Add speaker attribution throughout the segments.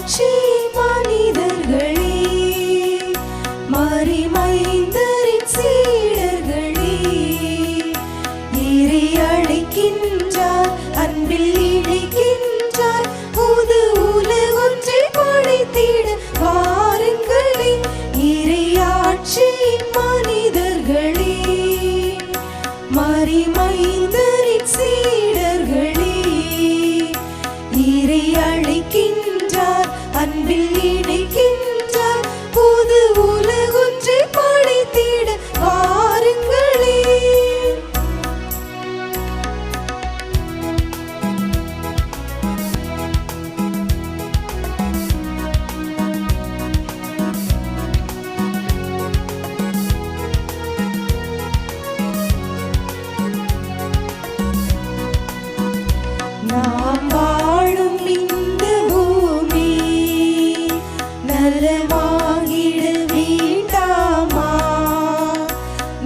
Speaker 1: இறையாட்சி மனிதர்களே, மரிமைந்தரின் சீடர்களே, இறை அழைக்கின்றார், அன்பில் இணைக்கின்றார், புது உலகொன்றை படைத்திட வாருங்களே. இறையாட்சி மனிதர்களே, மரிமைந்தரின் சீடர்களே, இறை அழைக்கின்றார், அன்பில் இணைக்கின்றார், புது உலகொன்றை படைத்திட வாருங்களே. நாம் வாழும் இந்த பூமி நலமாகிட வேண்டாமா?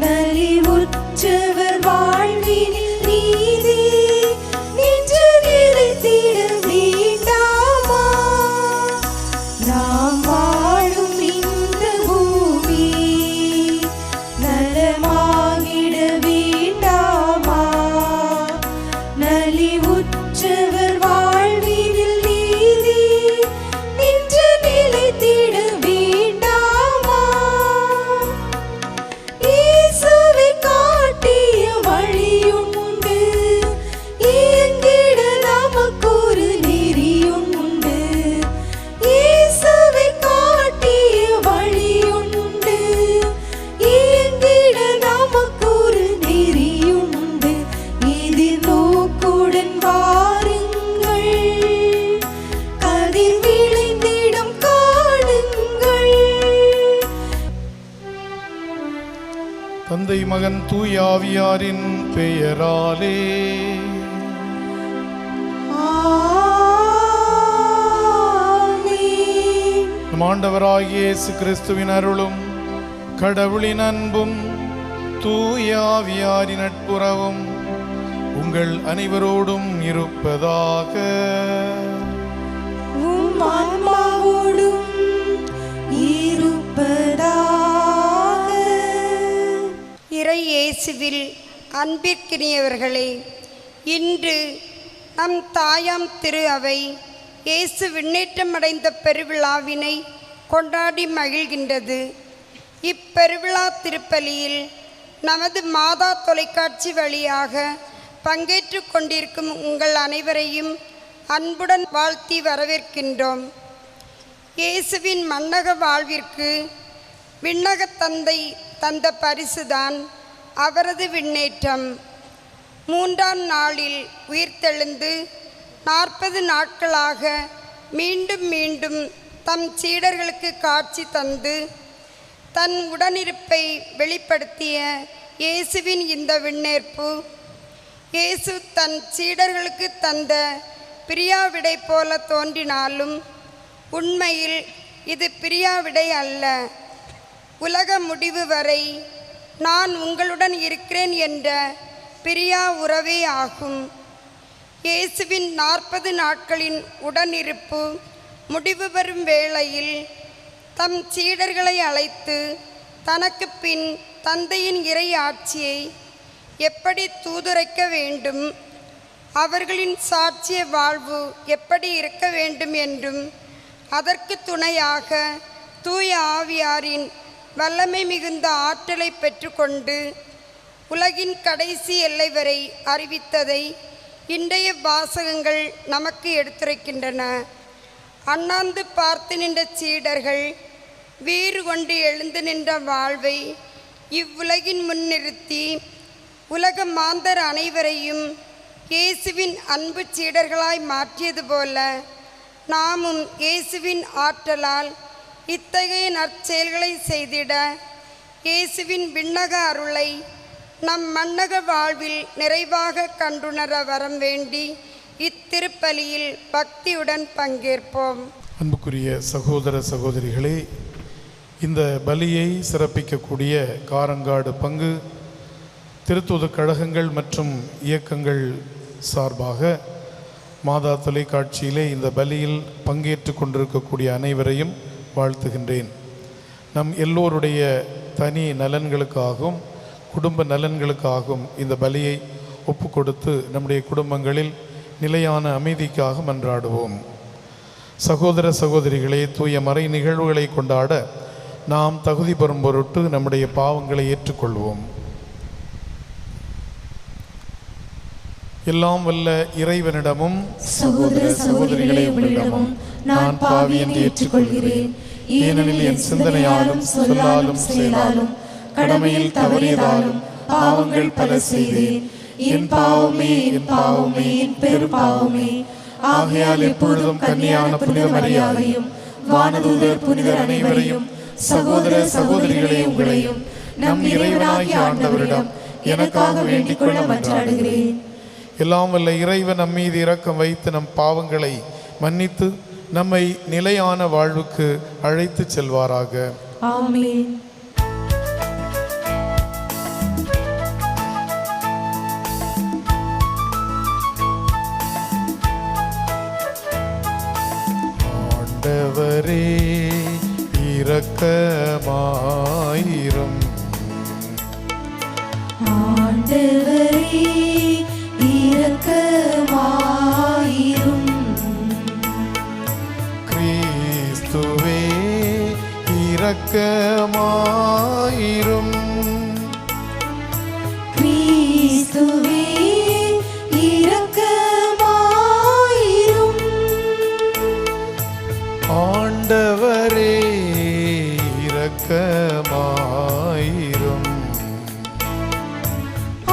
Speaker 1: நலிவுற்றவர் வாழ்வினில் நீதி நின்று நிலைத்திட வேண்டாமா? நாம் வாழும் இந்த பூமி நலமாகிட வேண்டாமா? நலிவுற்றவர் வாழ்வினில் நீதி நின்று நிலைத்திட வேண்டாமா? இயேசுவை காட்டிய வழியுண்டு, இயங்கிட நமக்கொரு நெறியுண்டு. இயேசுவை காட்டிய வழியுண்டு, இயங்கிட நமக்கொரு நெறியுண்டு. இதில் நோக்குடன் வாருங்கள், கதிர் விளைந்திடும் காணுங்கள்.
Speaker 2: தந்தை மகன் தூய ஆவியாரின் பெயராலே
Speaker 1: ஆமென்.
Speaker 2: நம் ஆண்டவராகிய இயேசு கிறிஸ்துவின் அருளும் கடவுளின் அன்பும் தூய ஆவியாரின் நட்புறவும் உங்கள் அனைவரோடும் இருப்பதாக.
Speaker 1: உம் ஆன்மாவோடும் இருப்பதாக.
Speaker 3: இறை இயேசுவில் அன்பிற்கினியவர்களே, இன்று நம் தாயாம் திரு அவை இயேசு விண்ணேற்றமடைந்த பெருவிழாவினை கொண்டாடி மகிழ்கின்றது. இப்பெருவிழா திருப்பலியில் நமது மாதா தொலைக்காட்சி வழியாக பங்கேற்று கொண்டிருக்கும் உங்கள் அனைவரையும் அன்புடன் வாழ்த்தி வரவேற்கின்றோம். இயேசுவின் மன்னக வாழ்விற்கு விண்ணக தந்தை தந்த பரிசுதான் அவரது விண்ணேற்றம். 3ஆம் நாளில் உயிர்த்தெழுந்து 40 நாட்களாக மீண்டும் மீண்டும் தம் சீடர்களுக்கு காட்சி தந்து தன் உடனிருப்பை வெளிப்படுத்திய இயேசுவின் இந்த விண்ணேற்பு இயேசு தன் சீடர்களுக்கு தந்த பிரியாவிடை போல தோன்றினாலும் உண்மையில் இது பிரியாவிடை அல்ல. உலக முடிவு வரை நான் உங்களுடன் இருக்கிறேன் என்ற பிரியா உறவே ஆகும். இயேசுவின் 40 நாட்களின் உடனிருப்பு முடிவு பெறும் வேளையில் தம் சீடர்களை அழைத்து தனக்கு பின் தந்தையின் இறை ஆட்சியை எப்படி தூதுரைக்க வேண்டும், அவர்களின் சாட்சிய வாழ்வு எப்படி இருக்க வேண்டும் என்றும் அதற்கு துணையாக தூய ஆவியாரின் வல்லமை மிகுந்த ஆற்றலை பெற்றுக்கொண்டு உலகின் கடைசி எல்லை வரை அறிவித்ததை இன்றைய வாசகங்கள் நமக்கு எடுத்துரைக்கின்றன. அண்ணாந்து பார்த்து நின்ற சீடர்கள் வீறு கொண்டு எழுந்து நின்ற வாழ்வை இவ்வுலகின் முன்னிறுத்தி உலக மாந்தர் அனைவரையும் இயேசுவின் அன்பு சீடர்களாய் மாற்றியது போல நாமும் இயேசுவின் ஆற்றலால் இத்தகைய நற்செயல்களை செய்திட இயேசுவின் விண்ணக அருளை நம் மன்னக வாழ்வில் நிறைவாக கண்டுணர வரம் வேண்டி இத்திருப்பலியில் பக்தியுடன் பங்கேற்போம்.
Speaker 2: அன்புக்குரிய சகோதர சகோதரிகளே, இந்த பலியை சிறப்பிக்கக்கூடிய காரங்காடு பங்கு திருத்தூது கழகங்கள் மற்றும் இயக்கங்கள் சார்பாக மாதா தொலைக்காட்சியிலே இந்த பலியில் பங்கேற்று கொண்டிருக்கக்கூடிய அனைவரையும் வாழ்த்துகின்றேன். நம் எல்லோருடைய தனி நலன்களுக்காகவும் குடும்ப நலன்களுக்காகவும் இந்த பலியை ஒப்பு கொடுத்து நம்முடைய குடும்பங்களில் நிலையான அமைதிக்காக மன்றாடுவோம். சகோதர சகோதரிகளே, தூய மறை நிகழ்வுகளை கொண்டாட நாம் தகுதி பெறும் பொருட்டு நம்முடைய பாவங்களை ஏற்றுக்கொள்வோம். எல்லாம் வல்ல இறைவனிடமும்
Speaker 1: சகோதர சகோதரிகளே உங்களிடமும் நான் பாவி என்று ஏற்றுக்கொள்கிறேன். ஏனெனில் என் சிந்தனையாலும் சொல்லாலும் செயலாலும் கடமையில் தவறியதாலும் பாவங்கள் பல செய்தேன். என் பாவமே என் பாவமே என் பெரும் பாவமே. ஆகையால் எப்பொழுதும் கன்னியான புனித மரியாதையும் வானதூதர் புனிதர் அனைவரையும் சகோதர சகோதரிகளே உங்களையும் நம் இறைவனாகிய ஆண்டவரிடம் எனக்காக வேண்டிக் கொள்ள மன்றாடுகிறேன்.
Speaker 2: எல்லாம் வல்ல இறைவன் நம் மீது இரக்கம் வைத்து நம் பாவங்களை மன்னித்து நம்மை நிலையான வாழ்வுக்கு அழைத்து செல்வாராக.
Speaker 1: ஆமென்.
Speaker 2: ஆண்டவரே இரக்கமாயிரும்.
Speaker 1: ஆண்டவரே இரக்கமாயிரும்.
Speaker 2: கிறிஸ்துவே இரக்கமாயிரும்.
Speaker 1: கிறிஸ்துவே இரக்கமாயிரும்.
Speaker 2: ஆண்டவரே இரக்கமாயிரும்.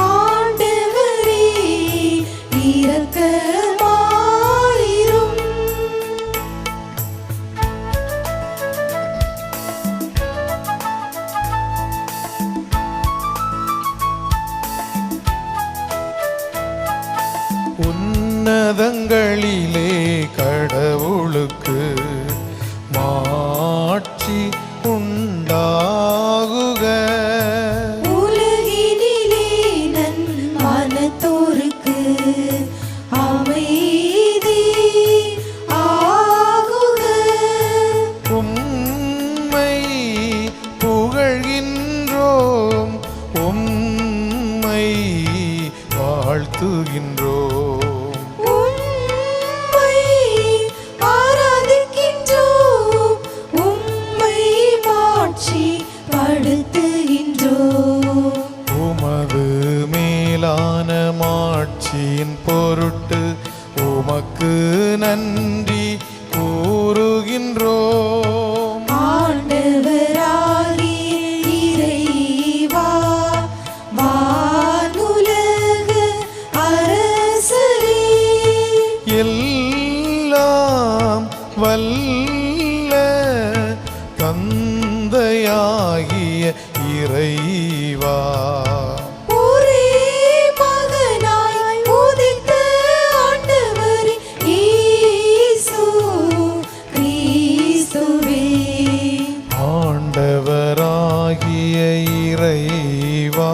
Speaker 1: ஆண்டவரே இரக்கமாயிரும்.
Speaker 2: உன்னதங்களிலே கடவுளுக்கு மாட்சி உண்டாகுக.
Speaker 1: உலகினிலே நன் மனத்தோருக்கு அமைதி ஆகுக.
Speaker 2: உம்மை புகழ்கின்றோம், உம்மை வாழ்த்துகின்றோம்.
Speaker 1: உம்மை ஆராதிக்கின்றோம், உம்மை மாட்சி படுத்துகின்றோம்.
Speaker 2: உமது மேலான மாட்சியின் பொருட்டு உமக்கு நன்றி கூறுகின்றோம்.
Speaker 1: ஆண்டவராகிய இறைவா, வானுலக அரசரே,
Speaker 2: எல்லாம் வல்ல தந்தையாகிய இறைவா,
Speaker 1: ஒரே மகனாய் உதித்த ஆண்டவர் இயேசு கிறிஸ்துவே,
Speaker 2: ஆண்டவராகிய இறைவா,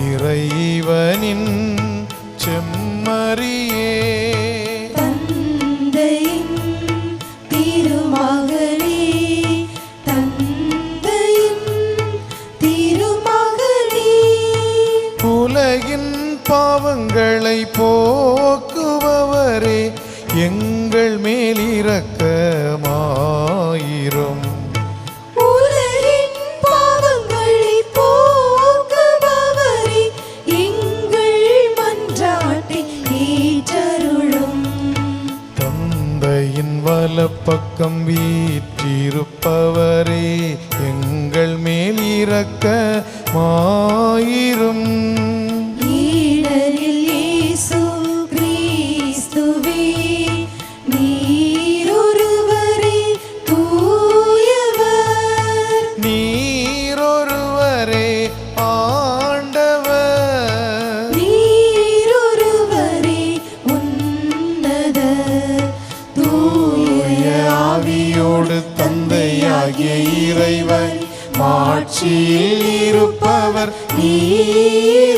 Speaker 2: இறைவனின் செம்மறியே,
Speaker 1: தந்தையின் திருமகனே, தந்தையின் திருமகனே,
Speaker 2: உலகின் பாவங்களை போக்குபவரே, எங்கள் மேல் இரக்கமாயிரும்.
Speaker 1: உலகின் பாவங்களை போக்குபவரே, எங்கள் மன்றாட்டை ஏற்றருளும்.
Speaker 2: தந்தையின் வலப்பக்கம் வீற்றிருப்பவரே, எங்கள் மேல் இரக்கமாயிரும்.
Speaker 1: ஈடரில் இயேசு கிறிஸ்துவே, நீரொருவரே தூயவர்.
Speaker 2: நீரொருவரே ஆண்டவர்.
Speaker 1: நீரொருவரே உன்னத
Speaker 2: தூய ஆவியோடு தந்தையாகிய இறைவன் மாட்சியில் இருப்பவர் நீரே.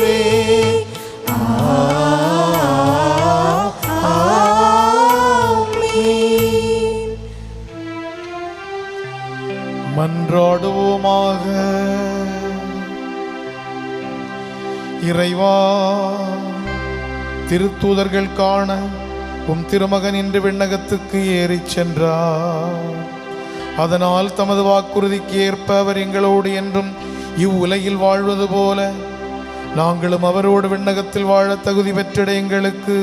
Speaker 2: திருத்தூதர்கள் காண உம் திருமகன் இன்று விண்ணகத்துக்கு ஏறிச் சென்றார். அதனால் தமது வாக்குறுதிக்கு ஏற்ப அவர் எங்களோடு என்றும் இவ்வுலகில் வாழ்வது போல நாங்களும் அவரோடு விண்ணகத்தில் வாழ தகுதி பெற்றிட எங்களுக்கு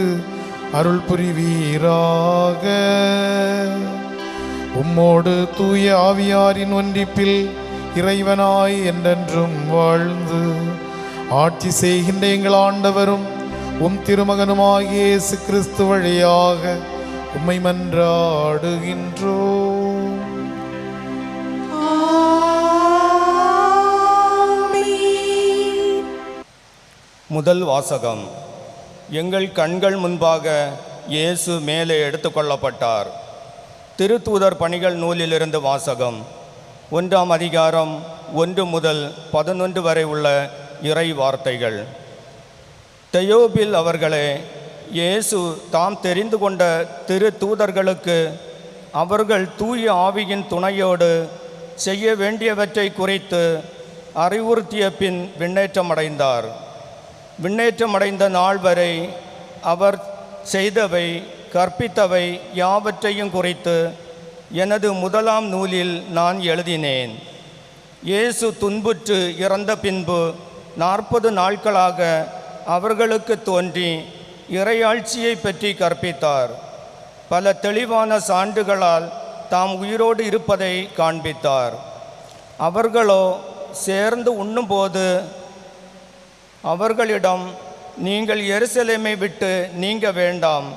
Speaker 2: அருள் புரிவீராக. உம்மோடு தூய ஆவியாரின் ஒன்றிப்பில் இறைவனாய் என்றென்றும் வாழ்ந்து ஆட்சி செய்கின்ற எங்கள் ஆண்டவரும் உம் திருமகனுமாகிய இயேசு கிறிஸ்து வழியாக உம்மை மன்றாடுகின்றோம்.
Speaker 4: முதல் வாசகம். எங்கள் கண்கள் முன்பாக இயேசு மேலே எடுத்துக்கொள்ளப்பட்டார். திருத்தூதர் பணிகள் நூலிலிருந்து வாசகம். 1ஆம் அதிகாரம் 1 முதல் 11 வரை உள்ள இறை வார்த்தைகள். தெயோபில் அவர்களே, இயேசு தாம் தெரிந்து கொண்ட திரு தூதர்களுக்கு அவர்கள் தூய ஆவியின் துணையோடு செய்ய வேண்டியவற்றை குறித்து அறிவுறுத்திய பின் விண்ணேற்றமடைந்தார். விண்ணேற்றமடைந்த நாள் வரை அவர் செய்தவை கற்பித்தவை யாவற்றையும் குறித்து எனது முதலாம் நூலில் நான் எழுதினேன். இயேசு துன்புற்று இறந்த பின்பு 40 நாட்களாக அவர்களுக்கு தோன்றி இறையாட்சியை பற்றி கற்பித்தார். பல தெளிவான சான்றுகளால் தாம் உயிரோடு இருப்பதை காண்பித்தார். அவர்களோ சேர்ந்து உண்ணும்போது அவர்களிடம், நீங்கள் எருசலேமை விட்டு நீங்க வேண்டாம்,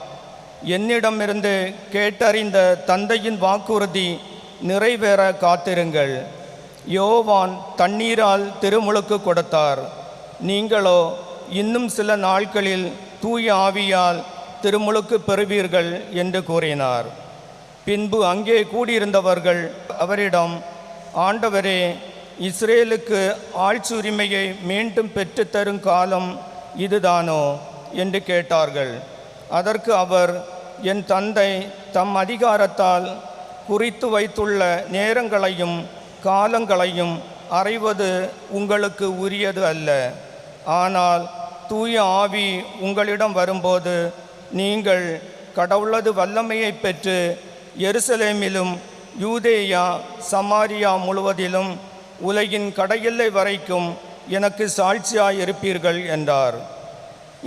Speaker 4: என்னிடமிருந்து கேட்டறிந்த தந்தையின் வாக்குறுதி நிறைவேற காத்திருங்கள். யோவான் தண்ணீரால் திருமுழுக்கு கொடுத்தார், நீங்களோ இன்னும் சில நாட்களில் தூய ஆவியால் திருமுழுக்கு பெறுவீர்கள் என்று கூறினார். பின்பு அங்கே கூடியிருந்தவர்கள் அவரிடம், ஆண்டவரே, இஸ்ரேலுக்கு ஆட்சியுரிமையை மீண்டும் பெற்றுத்தரும் காலம் இதுதானோ என்று கேட்டார்கள். அதற்கு அவர், என் தந்தை தம் அதிகாரத்தால் குறித்து வைத்துள்ள நேரங்களையும் காலங்களையும் அறிவது உங்களுக்கு உரியது அல்ல. ஆனால் தூய ஆவி உங்களிடம் வரும்போது நீங்கள் கடவுளது வல்லமையை பெற்று எருசலேமிலும் யூதேயா சமாரியா முழுவதிலும் உலகின் கடையெல்லை வரைக்கும் எனக்கு சாட்சியாயிருப்பீர்கள் என்றார்.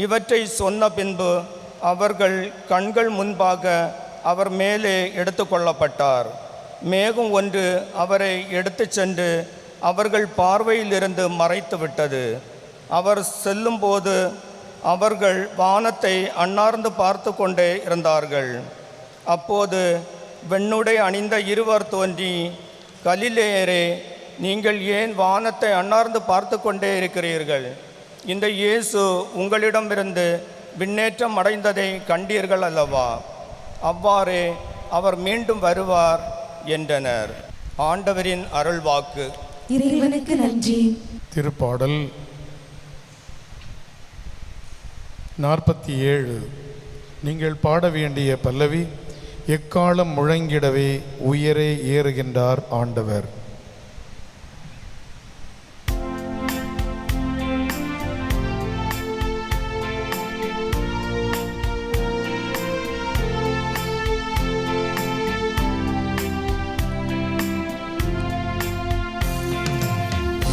Speaker 4: இவற்றை சொன்ன பின்பு அவர்கள் கண்கள் முன்பாக அவர் மேலே எடுத்துக்கொள்ளப்பட்டார். மேகம் ஒன்று அவரை எடுத்து சென்று அவர்கள் பார்வையிலிருந்து மறைத்து விட்டது. அவர் செல்லும்போது அவர்கள் வானத்தை அண்ணார்ந்து பார்த்து கொண்டே இருந்தார்கள். அப்போது வெண்ணுடை அணிந்த இருவர் தோன்றி, கலிலேயரே, நீங்கள் ஏன் வானத்தை அண்ணார்ந்து பார்த்து கொண்டே இருக்கிறீர்கள்? இந்த இயேசு உங்களிடமிருந்து விண்ணேற்றம் அடைந்ததை கண்டீர்கள் அல்லவா? அவ்வாறே அவர் மீண்டும் வருவார் என்றனர். ஆண்டவரின் அருள்வாக்கு.
Speaker 5: இறைவனுக்கு நன்றி.
Speaker 2: திருப்பாடல் 47. நீங்கள் பாட வேண்டிய பல்லவி, எக்காலம் முழங்கிடவே உயரே ஏறுகின்றார் ஆண்டவர்.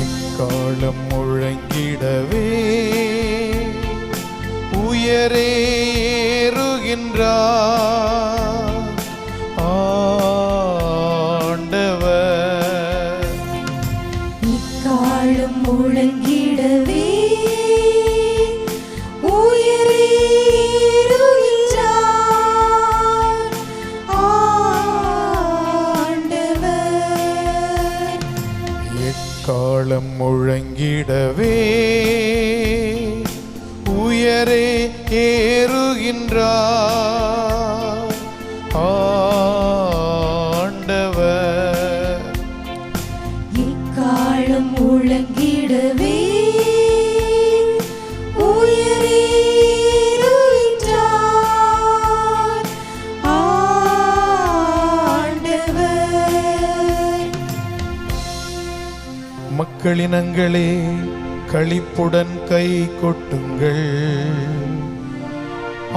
Speaker 2: எக்காலம் முழங்கிடவே உயரே ஏறுகின்றார் ஆண்டவர்.
Speaker 5: இக்காலம் முழங்கிடவே உயரே ஏறுகின்றார் ஆண்டவர்.
Speaker 2: எக்காலம் முழங்கிடவே உயரே ஏறுகின்றார் ஆண்டவர்.
Speaker 5: இக்காலம் முழங்கிடவே உயரே ஏறுகின்றார் ஆண்டவர்.
Speaker 2: மக்களினங்களே, களிப்புடன் கை கொட்டுங்கள்,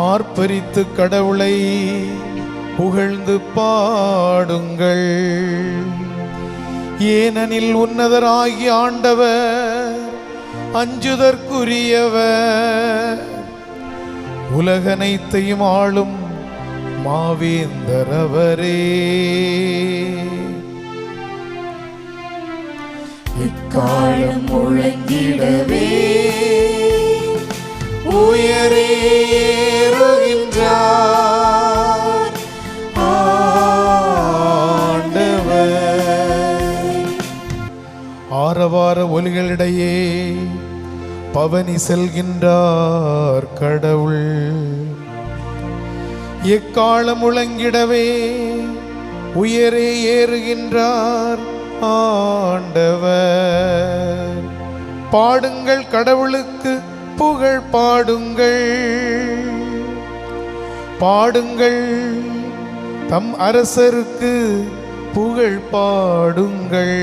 Speaker 2: ஆர்ப்பரித்து கடவுளை புகழ்ந்து பாடுங்கள். ஏனெனில் உன்னதராகி ஆண்டவர் அஞ்சுதற்குரியவர், உலகனைத்தையும் ஆளும் மாவேந்தரவரே.
Speaker 5: இக்காலம் முழங்கிடவே
Speaker 2: உயரேறுகின்றார் ஆண்டவர். ஆரவார ஒலிகளிடையே பவனி செல்கின்றார் கடவுள். எக்காலம் முழங்கிடவே உயரே ஏறுகின்றார் ஆண்டவர். பாடுங்கள், கடவுளுக்கு புகழ் பாடுங்கள். பாடுங்கள், தம் அரசருக்கு புகழ் பாடுங்கள்.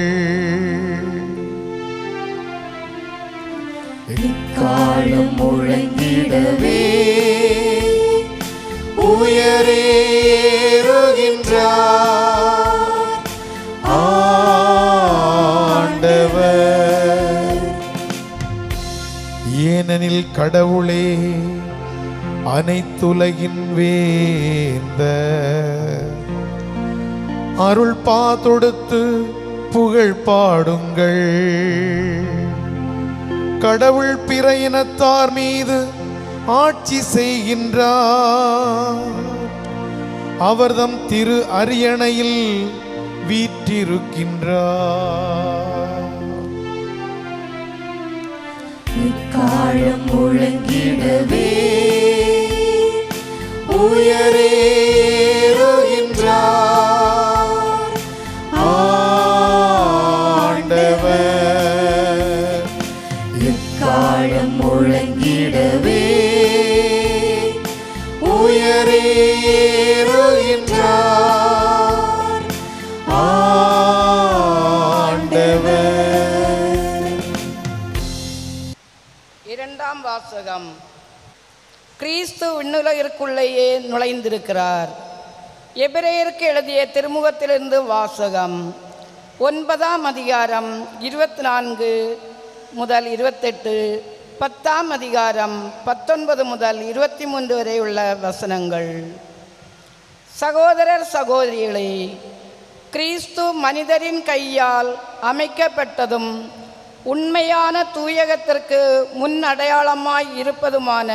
Speaker 5: இக்காலம் முழங்கிடவே
Speaker 2: உயரேறுகின்றார் ஆண்டவர். ஏனெனில் கடவுளே அனைத்துலகின் வேந்த, அருள் பாதொடுத்து புகழ் பாடுங்கள். கடவுள் பிற இனத்தார் மீது ஆட்சி செய்கின்றார், அவர்தம் திரு அரியணையில் வீற்றிருக்கின்றார்.
Speaker 5: இக்காலம் முழங்கிடவே
Speaker 2: உயரேறுகின்றார் ஆண்டவர்.
Speaker 5: இக்காலம் முழங்கிடவே
Speaker 2: உயரேறுகின்றார் ஆண்டவர்.
Speaker 6: இரண்டாம் வாசகம். கிறிஸ்து விண்ணுலகிற்குள்ளேயே நுழைந்திருக்கிறார். எபிரேயருக்கு எழுதிய திருமுகத்திலிருந்து வாசகம். 9ஆம் அதிகாரம் 24 முதல் 28, 10ஆம் அதிகாரம் 19 முதல் 23 வரை உள்ள வசனங்கள். சகோதரர் சகோதரிகளே, கிறிஸ்து மனிதரின் கையால் அமைக்கப்பட்டதும் உண்மையான தூயகத்திற்கு முன் அடையாளமாய் இருப்பதுமான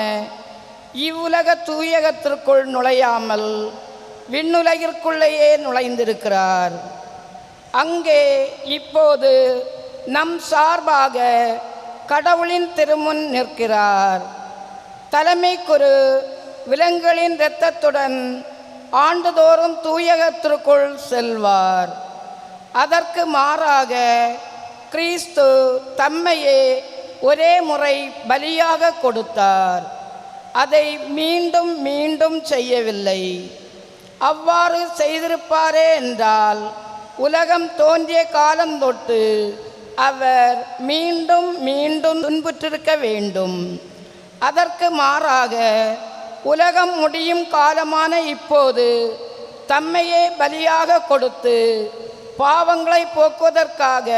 Speaker 6: இவ்வுலக தூயகத்திற்குள் நுழையாமல் விண்ணுலகிற்குள்ளேயே நுழைந்திருக்கிறார். அங்கே இப்போது நம் சார்பாக கடவுளின் திருமுன் நிற்கிறார். தலைமைக்குரு விலங்குகளின் இரத்தத்துடன் ஆண்டுதோறும் தூயகத்திற்குள் செல்வார். அதற்கு மாறாக கிறிஸ்து தம்மையே ஒரே முறை பலியாக கொடுத்தார். அதை மீண்டும் மீண்டும் செய்யவில்லை. அவ்வாறு செய்திருப்பாரே என்றால் உலகம் தோன்றிய காலம் தொட்டு அவர் மீண்டும் மீண்டும் துன்புற்றிருக்க வேண்டும். அதற்கு மாறாக உலகம் முடியும் காலமான இப்போது தம்மையே பலியாக கொடுத்து பாவங்களை போக்குவதற்காக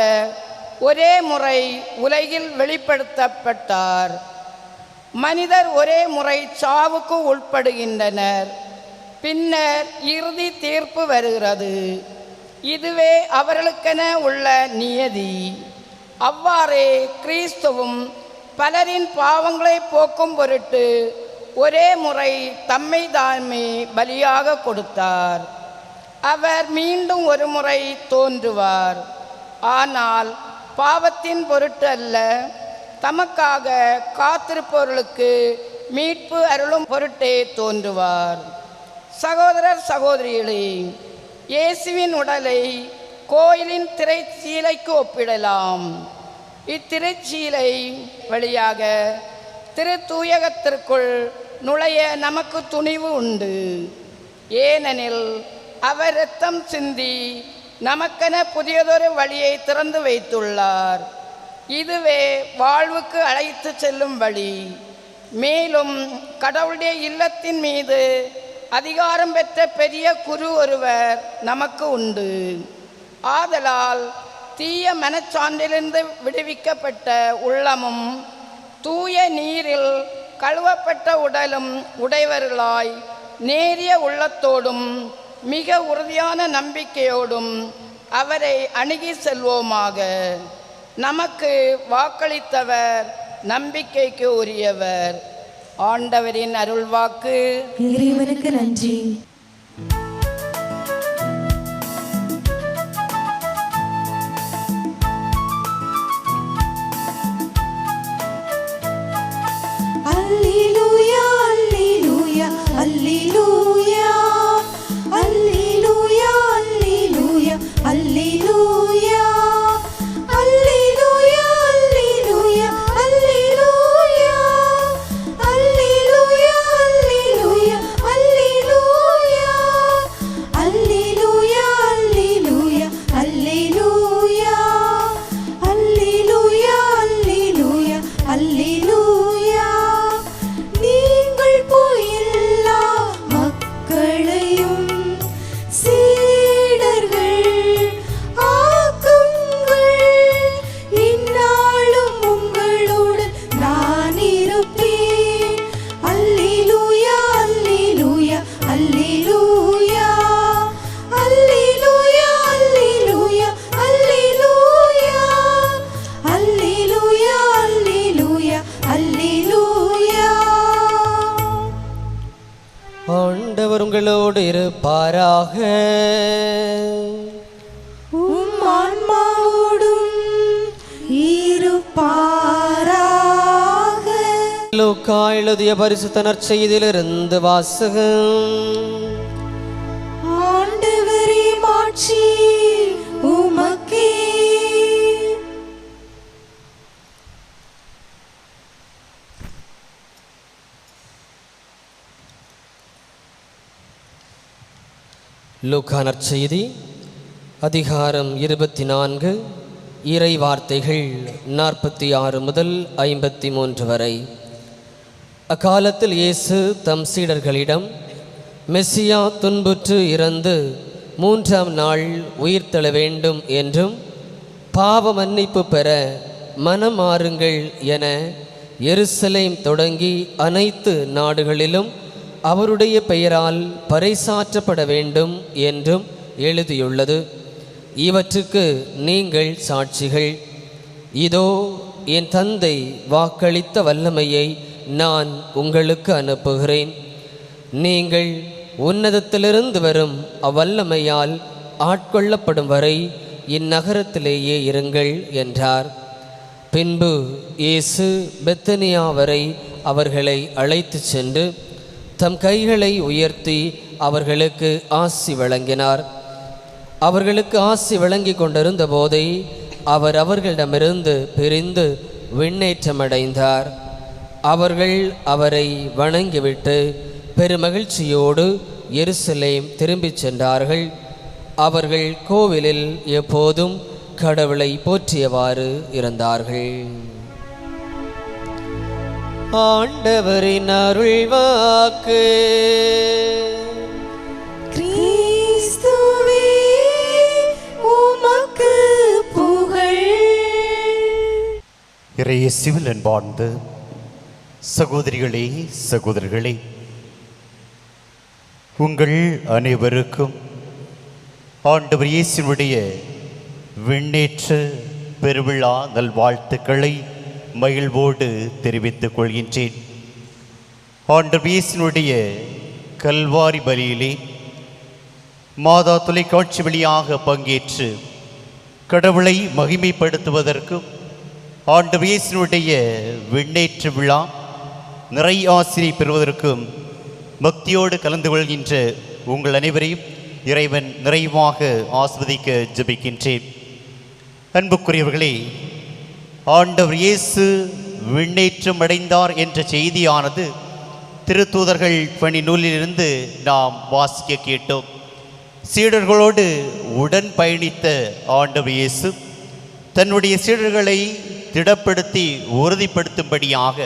Speaker 6: ஒரே முறை உலகில் வெளிப்படுத்தப்பட்டார். மனிதர் ஒரே முறை சாவுக்கு உட்படுகின்றனர். பின்னர் இறுதி தீர்ப்பு வருகிறது. இதுவே அவர்களுக்கென உள்ள நியதி. அவ்வாறே கிறிஸ்துவும் பலரின் பாவங்களை போக்கும் பொருட்டு ஒரே முறை தம்மை தாமே பலியாக கொடுத்தார். அவர் மீண்டும் ஒரு முறை தோன்றுவார். ஆனால் பாவத்தின் பொருட்டு அல்ல, தமக்காக காத்திருப்பவர்களுக்கு மீட்பு அருளும் பொருட்டே தோன்றுவார். சகோதரர் சகோதரிகளே, இயேசுவின் உடலை கோயிலின் திரைச்சீலைக்கு ஒப்பிடலாம். இத்திரைச்சீலை வழியாக திரு தூயகத்திற்குள் நுழைய நமக்கு துணிவு உண்டு. ஏனெனில் அவர் இரத்தம் சிந்தி நமக்கென புதியதொரு வழியை திறந்து வைத்துள்ளார். இதுவே வாழ்வுக்கு அழைத்து செல்லும் வழி. மேலும் கடவுளுடைய இல்லத்தின் மீது அதிகாரம் பெற்ற பெரிய குரு ஒருவர் நமக்கு உண்டு. ஆதலால் தீய மனச்சான்றிலிருந்து விடுவிக்கப்பட்ட உள்ளமும் தூய நீரில் கழுவப்பட்ட உடலும் உடையவர்களாய் நேரிய உள்ளத்தோடும் மிக உறுதியான நம்பிக்கையோடும் அவரை அணுகி செல்வோமாக. நமக்கு வாக்களித்தவர் நம்பிக்கைக்கு உரியவர். ஆண்டவரின் அருள்வாக்கு.
Speaker 5: இறைவனுக்கு நன்றி. அல்லேலூயா அல்லேலூயா அல்லேலூயா அல்லேலூயா அல்லேலூயா அல்லேலூயா அல்லேலூயா அல்லேலூயா அல்லேலூயா அல்லேலூயா அல்லேலூயா அல்லேலூயா அல்லேலூயா அல்லேலூயா அல்லேலூயா அல்லேலூயா அல்லேலூயா அல்லேலூயா. நீங்கள் போய் எல்லா மக்களையும் சீடர்கள் ஆக்குங்கள். இந்நாளும் உங்களோடு நான் இருப்பேன். அல்லேலூயா அல்லேலூயா அல்லேலூயா அல்லேலூயா அல்லேலூயா அல்லேலூயா அல்லேலூயா அல்லேலூயா அல்லேலூயா.
Speaker 7: ஆண்டவர் உங்களோடு இருப்பாராக.
Speaker 5: உம் ஆன்மாவோடும் இருப்பாராக.
Speaker 7: லூக்கா எழுதிய பரிசுத்த நற்செய்தியிலிருந்து வாசகம்.
Speaker 5: ஆண்டவரே மாட்சி உமக்கே.
Speaker 7: லூக்கா நற்செய்தி அதிகாரம் 24 இறை வார்த்தைகள் 46 முதல் 53 வரை. அக்காலத்தில் இயேசு தம் சீடர்களிடம், மெசியா துன்புற்று இறந்து 3ஆம் நாள் உயிர்த்தெழ வேண்டும் என்றும் பாவ மன்னிப்பு பெற மனம் மாறுங்கள் என எருசலேம் தொடங்கி அனைத்து நாடுகளிலும் அவருடைய பெயரால் பறைசாற்றப்பட வேண்டும் என்றும் எழுதியுள்ளது. இவற்றுக்கு நீங்கள் சாட்சிகள். இதோ என் தந்தை வாக்களித்த வல்லமையை நான் உங்களுக்கு அனுப்புகிறேன். நீங்கள் உன்னதத்திலிருந்து வரும் அவ்வல்லமையால் ஆட்கொள்ளப்படும் வரை இந்நகரத்திலேயே இருங்கள் என்றார். பின்பு இயேசு பெத்தனியா வரை அவர்களை அழைத்து சென்று தம் கைகளை உயர்த்தி அவர்களுக்கு ஆசி வழங்கினார். அவர்களுக்கு ஆசி வழங்கி கொண்டிருந்த போதே அவர் அவர்களிடமிருந்து பிரிந்து விண்ணேற்றமடைந்தார். அவர்கள் அவரை வணங்கிவிட்டு பெருமகிழ்ச்சியோடு எருசலேம் திரும்பிச் சென்றார்கள். அவர்கள் கோவிலில் எப்போதும் கடவுளை போற்றியவாறு இருந்தார்கள். ஆண்டவரின் அருள்வாக்கு.
Speaker 5: கிறிஸ்துவே உமக்கு புகழ்.
Speaker 8: இறையேசுவில் அன்பார்ந்த சகோதரிகளே சகோதரர்களே, உங்கள் அனைவருக்கும் ஆண்டவர் இயேசுவுடைய விண்ணேற்ற பெருவிழா நல்வாழ்த்துக்களை மகிழ்வோடு தெரிவித்துக் கொள்கின்றேன். ஆண்டவர் இயேசுவுடைய கல்வாரி பலியிலே மாதா தொலைக்காட்சி வழியாக பங்கேற்று கடவுளை மகிமைப்படுத்துவதற்கும் ஆண்டவர் இயேசுவுடைய விண்ணேற்ற விழா நிறை ஆசிரியை பெறுவதற்கும் பக்தியோடு கலந்து கொள்கின்ற உங்கள் அனைவரையும் இறைவன் நிறைவாக ஆஸ்வதிக்க ஜெபிக்கின்றேன். அன்புக்குரியவர்களே, ஆண்டவர் இயேசு விண்ணேற்றம் அடைந்தார் என்ற செய்தியானது திருத்தூதர்கள் பணி நூலிலிருந்து நாம் வாசிக்க கேட்டோம். சீடர்களோடு உடன் பயணித்த ஆண்டவர் இயேசு தன்னுடைய சீடர்களை திடப்படுத்தி உறுதிப்படுத்தும்படியாக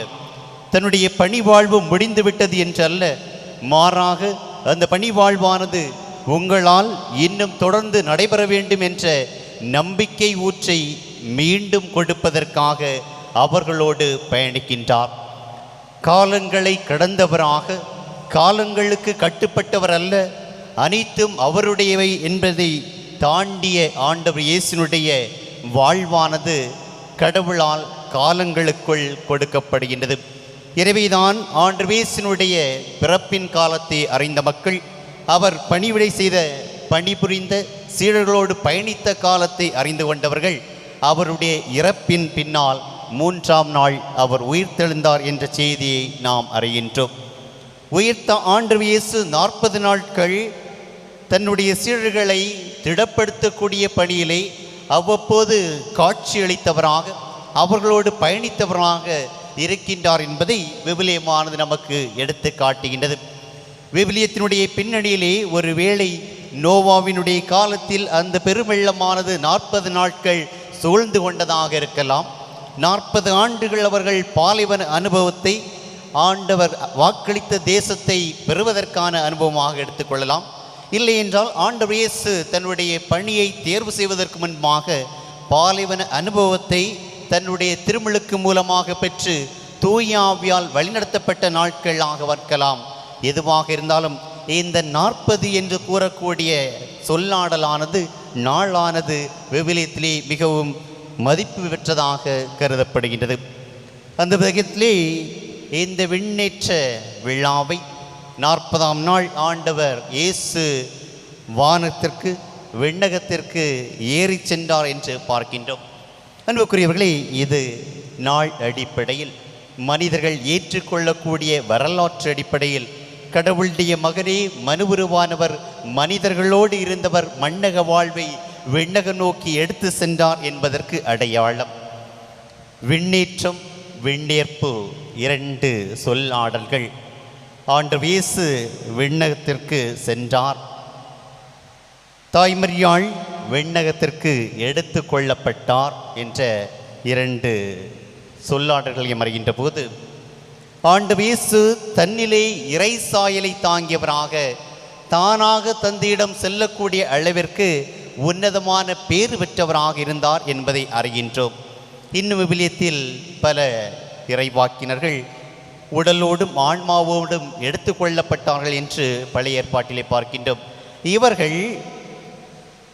Speaker 8: தன்னுடைய பணிவாழ்வு முடிந்துவிட்டது என்றல்ல, மாறாக அந்த பணிவாழ்வானது உங்களால் இன்னும் தொடர்ந்து நடைபெற வேண்டும் என்ற நம்பிக்கை ஊற்றை மீண்டும் கொடுப்பதற்காக அவர்களோடு பயணிக்கின்றார். காலங்களை கடந்தவராக, காலங்களுக்கு கட்டுப்பட்டவர் அல்ல, அனைத்தும் அவருடையவை என்பதை தாண்டிய ஆண்டவர் இயேசுனுடைய வாழ்வானது கடவுளால் காலங்களுக்குள் கொடுக்கப்படுகின்றது. எனவேதான் ஆண்டவர் இயேசுனுடைய பிறப்பின் காலத்தை அறிந்த மக்கள், அவர் பணிவிடை செய்த பணிபுரிந்த சீடர்களோடு பயணித்த காலத்தை அறிந்து கொண்டவர்கள், அவருடைய இறப்பின் பின்னால் 3ஆம் நாள் அவர் உயிர்த்தெழுந்தார் என்ற செய்தியை நாம் அறிகின்றோம். உயிர்த்த ஆண்டவர் இயேசு 40 நாட்கள் தன்னுடைய சீடர்களை திடப்படுத்தக்கூடிய பணியிலே அவ்வப்போது காட்சியளித்தவராக, அவர்களோடு பயணித்தவராக இருக்கின்றார் என்பதை விவிலியமானது நமக்கு எடுத்து காட்டுகின்றது. விவிலியத்தினுடைய பின்னணியிலே ஒருவேளை நோவாவினுடைய காலத்தில் அந்த பெருவெள்ளமானது 40 நாட்கள் சூழ்ந்து கொண்டதாக இருக்கலாம். 40 ஆண்டுகள் அவர்கள் பாலைவன அனுபவத்தை, ஆண்டவர் வாக்களித்த தேசத்தை பெறுவதற்கான அனுபவமாக எடுத்துக்கொள்ளலாம். இல்லை என்றால் ஆண்டவர் இயேசு தன்னுடைய பணியை தேர்வு செய்வதற்கு முன்பாக பாலைவன அனுபவத்தை தன்னுடைய திருமுழுக்கு மூலமாக பெற்று தூய ஆவியால் வழிநடத்தப்பட்ட நாட்களாக இருக்கலாம். எதுவாக இருந்தாலும் இந்த 40 என்று கூறக்கூடிய சொல்லாடலானது, நாளானது விவிலியத்திலே மிகவும் மதிப்பு பெற்றதாக கருதப்படுகின்றது. அந்த வகையிலே இந்த விண்ணேற்ற விழாவை 40ஆம் நாள் ஆண்டவர் இயேசு வானத்திற்கு, விண்ணகத்திற்கு ஏறி சென்றார் என்று பார்க்கின்றோம். அன்புக்குரியவர்களே, இது நாள் அடிப்படையில் மனிதர்கள் ஏற்றுக்கொள்ளக்கூடிய வரலாற்று அடிப்படையில் கடவுளுடைய மகனே மனுவுருவானவர், மனிதர்களோடு இருந்தவர், மண்ணக வாழ்வை விண்ணக நோக்கி எடுத்து சென்றார் என்பதற்கு அடையாளம். விண்ணேற்றம், விண்ணேற்பு 2 சொல்லாடல்கள். ஆண்டவர் இயேசு விண்ணகத்திற்கு சென்றார், தாய்மரியாள் விண்ணகத்திற்கு எடுத்து கொள்ளப்பட்டார் என்ற 2 சொல்லாடல்களையும் அறிகின்ற போது, ஆண்டவர் இயேசு தன்னிலே இறை சாயலை தாங்கியவராக, தானாக தந்தையிடம் செல்லக்கூடிய அளவிற்கு உன்னதமான பேறு பெற்றவராக இருந்தார் என்பதை அறிகின்றோம். இன்னும் விவிலியத்தில் பல இறைவாக்கினர்கள் உடலோடும் ஆன்மாவோடும் எடுத்து கொள்ளப்பட்டார்கள் என்று பழைய ஏற்பாட்டிலே பார்க்கின்றோம். இவர்கள்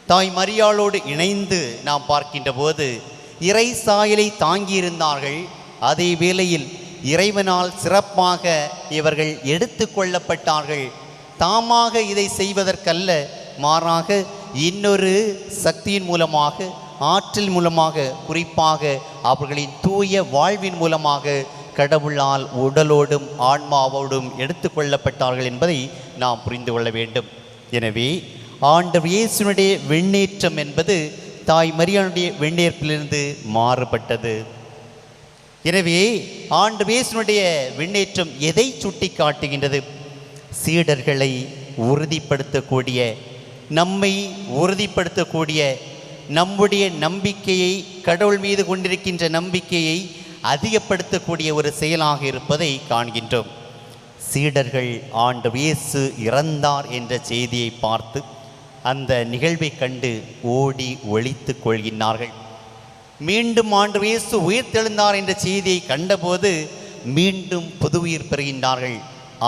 Speaker 8: தாய் மரியாளோடு இணைந்து நாம் பார்க்கின்ற போது இறை சாயலை தாங்கியிருந்தார்கள். அதே வேளையில் இறைவனால் சிறப்பாக இவர்கள் எடுத்து கொள்ளப்பட்டார்கள். தாமாக இதை செய்வதற்கல்ல, மாறாக இன்னொரு சக்தியின் மூலமாக, ஆற்றல் மூலமாக, குறிப்பாக அவர்களின் தூய வாழ்வின் மூலமாக கடவுளால் உடலோடும் ஆன்மாவோடும் எடுத்து கொள்ளப்பட்டார்கள் என்பதை நாம் புரிந்து கொள்ள வேண்டும். எனவே ஆண்டவர் இயேசுனுடைய விண்ணேற்றம் என்பது தாய் மரியாளுடைய விண்ணேற்பிலிருந்து மாறுபட்டது. எனவே ஆண்டவர் இயேசுனுடைய விண்ணேற்றம் எதை சுட்டி காட்டுகின்றது? சீடர்களை உறுதிப்படுத்தக்கூடிய, நம்மை உறுதிப்படுத்தக்கூடிய, நம்முடைய நம்பிக்கையை, கடவுள் மீது கொண்டிருக்கின்ற நம்பிக்கையை அதிகப்படுத்தக்கூடிய ஒரு செயலாக இருப்பதை காண்கின்றோம். சீடர்கள் ஆண்டவர் இயேசு இறந்தார் என்ற செய்தியை பார்த்து அந்த நிகழ்வை கண்டு ஓடி ஒளித்து கொள்கின்றார்கள். மீண்டும் ஆண்டவர் இயேசு உயிர்த்தெழுந்தார் என்ற செய்தியை கண்டபோது மீண்டும் புது உயிர் பெறுகின்றார்கள்.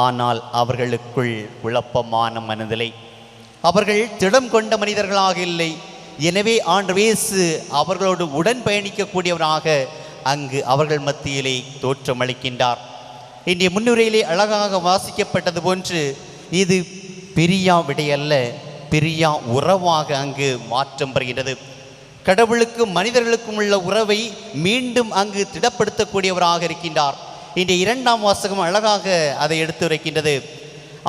Speaker 8: ஆனால் அவர்களுக்குள் குழப்பமான மனநிலை, அவர்கள் திடம் கொண்ட மனிதர்களாக இல்லை. எனவே ஆண்டவர் இயேசு அவர்களோடு உடன் பயணிக்கக்கூடியவராக அங்கு அவர்கள் மத்தியிலே தோற்றமளிக்கின்றார். இன்றைய முன்னுரையிலே அழகாக வாசிக்கப்பட்டது போன்று இது பிரியா விடையல்ல, பிரியா உறவாக அங்கு மாற்றம் பெறுகின்றது. கடவுளுக்கும் மனிதர்களுக்கும் உள்ள உறவை மீண்டும் அங்கு திடப்படுத்தக்கூடியவராக இருக்கின்றார். இன்றைய 2ஆம் வாசகம் அழகாக அதை எடுத்துரைக்கின்றது.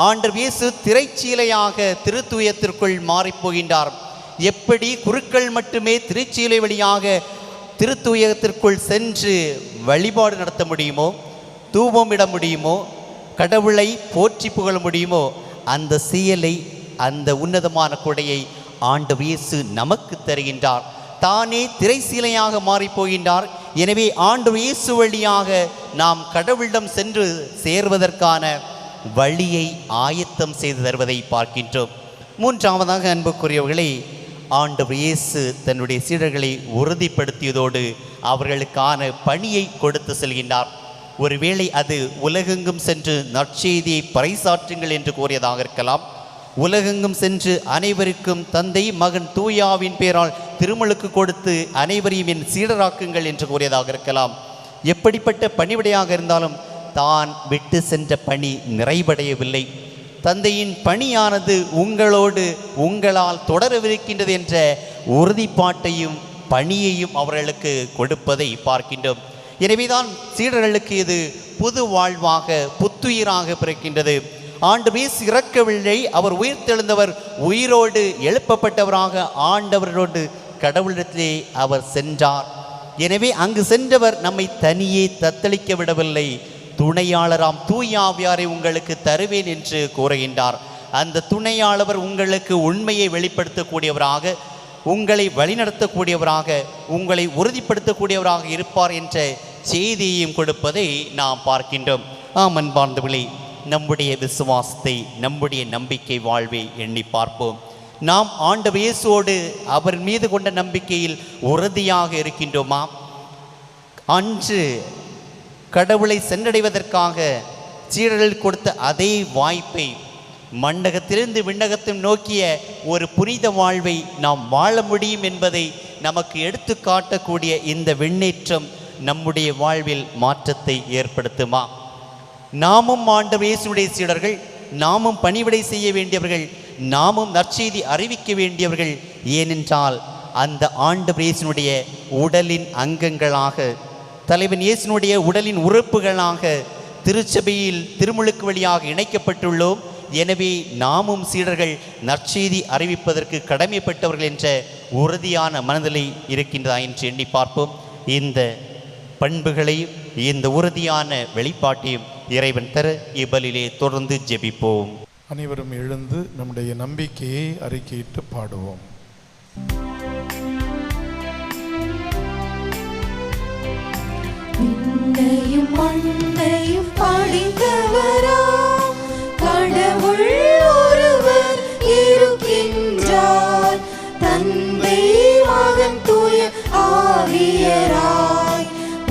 Speaker 8: ஆண்டவர் இயேசு திரைச்சீலையாக திருத்துயத்திற்குள் மாறிப்போகின்றார். எப்படி குருக்கள் மட்டுமே திருச்சீலை வழியாக திருத்துயத்திற்குள் சென்று வழிபாடு நடத்த முடியுமோ, தூபம் இட முடியுமோ, கடவுளை போற்றி புகழ முடியுமோ, அந்த செயலை, அந்த உன்னதமான கொடையை ஆண்டவர் இயேசு நமக்கு தருகின்றார். தானே திரைச்சீலையாக மாறி போகின்றார். எனவே ஆண்டவர் இயேசு வழியாக நாம் கடவுளிடம் சென்று சேர்வதற்கான வழியை ஆயத்தம் செய்து தருவதை பார்க்கின்றோம். மூன்றாவதாக அன்புக்குரியவர்களே, ஆண்டவர் இயேசு தன்னுடைய சீடர்களை உறுதிப்படுத்தியதோடு அவர்களுக்கான பணியை கொடுத்து செல்கின்றார். ஒருவேளை அது உலகெங்கும் சென்று நற்செய்தியை பறைசாற்றுங்கள் என்று கூறியதாக இருக்கலாம். உலகெங்கும் சென்று அனைவருக்கும் தந்தை மகன் தூயாவின் பேரால் திருமுழுக்கு கொடுத்து அனைவரையும் என் சீடராக்குங்கள் என்று கூறியதாக இருக்கலாம். எப்படிப்பட்ட பணிவிடையாக இருந்தாலும் தான் விட்டு சென்ற பணி நிறைவடையவில்லை. தந்தையின் பணியானது உங்களோடு உங்களால் தொடரவிருக்கின்றது என்ற உறுதிப்பாட்டையும் பணியையும் அவர்களுக்கு கொடுப்பதை பார்க்கின்றோம். எனவேதான் சீடர்களுக்கு இது புது வாழ்வாக புத்துயிராக பிறக்கின்றது. ஆண்டவர் இயேசு இறக்கவில்லை, அவர் உயிர்த்தெழுந்தவர், உயிரோடு எழுப்பப்பட்டவராக ஆண்டவரோடு கடவுளிடத்திலே அவர் சென்றார். எனவே அங்கு சென்றவர் நம்மை தனியே தத்தளிக்க விடவில்லை. துணையாளராம் தூயாவியாரை உங்களுக்கு தருவேன் என்று கூறுகின்றார். அந்த துணையாளவர் உங்களுக்கு உண்மையை வெளிப்படுத்தக்கூடியவராக, உங்களை வழிநடத்தக்கூடியவராக, உங்களை உறுதிப்படுத்தக்கூடியவராக இருப்பார் என்ற செய்தியையும் கொடுப்பதை நாம் பார்க்கின்றோம். அன்பார்ந்தவர்களே, நம்முடைய விசுவாசத்தை, நம்முடைய நம்பிக்கை வாழ்வை எண்ணி பார்ப்போம். நாம் ஆண்டவர் இயேசுவோடு அவர் மீது கொண்ட நம்பிக்கையில் உறுதியாக இருக்கின்றோமா? அன்று கடவுளை சென்றடைவதற்காக சீடர்கள் கொடுத்த அதே வாய்ப்பை, மண்ணகத்திலிருந்து விண்ணகத்தை நோக்கிய ஒரு புனித வாழ்வை நாம் வாழ முடியும் என்பதை நமக்கு எடுத்து காட்டக்கூடிய இந்த விண்ணேற்றம் நம்முடைய வாழ்வில் மாற்றத்தை ஏற்படுத்துமா? நாமும் ஆண்டவர் இயேசுவுடைய சீடர்கள், நாமும் பணிவிடை செய்ய வேண்டியவர்கள், நாமும் நற்செய்தி அறிவிக்க வேண்டியவர்கள். ஏனென்றால் அந்த ஆண்டவர் இயேசுனுடைய உடலின் அங்கங்களாக, தலைவன் இயேசுனுடைய உடலின் உறுப்புகளாக திருச்சபையில் திருமுழுக்கு வழியாக இணைக்கப்பட்டுள்ளோம். எனவே நாமும் சீடர்கள் நற்செய்தி அறிவிப்பதற்கு கடமைப்பட்டவர்கள் என்ற உறுதியான மனநிலை இருக்கின்றதா என்று எண்ணி பார்ப்போம். இந்த பண்புகளையும் இந்த உறுதியான வெளிப்பாட்டையும் இறைவன் தர இப்பலிலே தொடர்ந்து ஜெபிப்போம்.
Speaker 2: அனைவரும் எழுந்து நம்முடைய நம்பிக்கையை அறிக்கையிட்டு பாடுவோம்.
Speaker 5: விண்ணையும் மண்ணையும் படைத்தவராம் கடவுள் ஒருவர் இருக்கின்றார். தந்தை மகன் தூய ஆவியராய்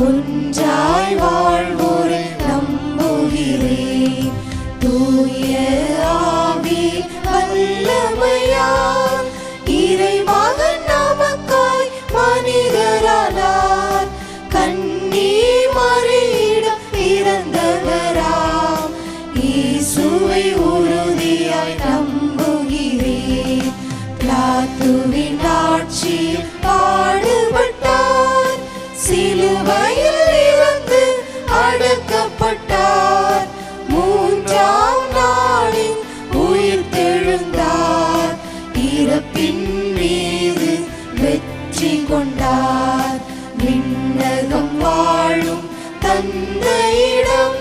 Speaker 5: ஒன்றாய் வாழ்வோரை நம்புகிறேன். தூய ஆவி வல்லமையால் இறைமகன் நமக்காய் மனிதரானார். கன்னி மரியிடம் பிறந்தவராம் இயேசுவை உறுதியாய் நம்புகிறேன். பிலாத்துவின் ஆட்சியில் பாடுபட்டார், சிலுவையில் இறந்து அடக்கப்பட்டார். மூன்றாம் நாளில் உயிர்த்தெழுந்தார், இறப்பின் மீது வெற்றி கொண்டார். விண்ணகம் வாழும் தந்தையிடம்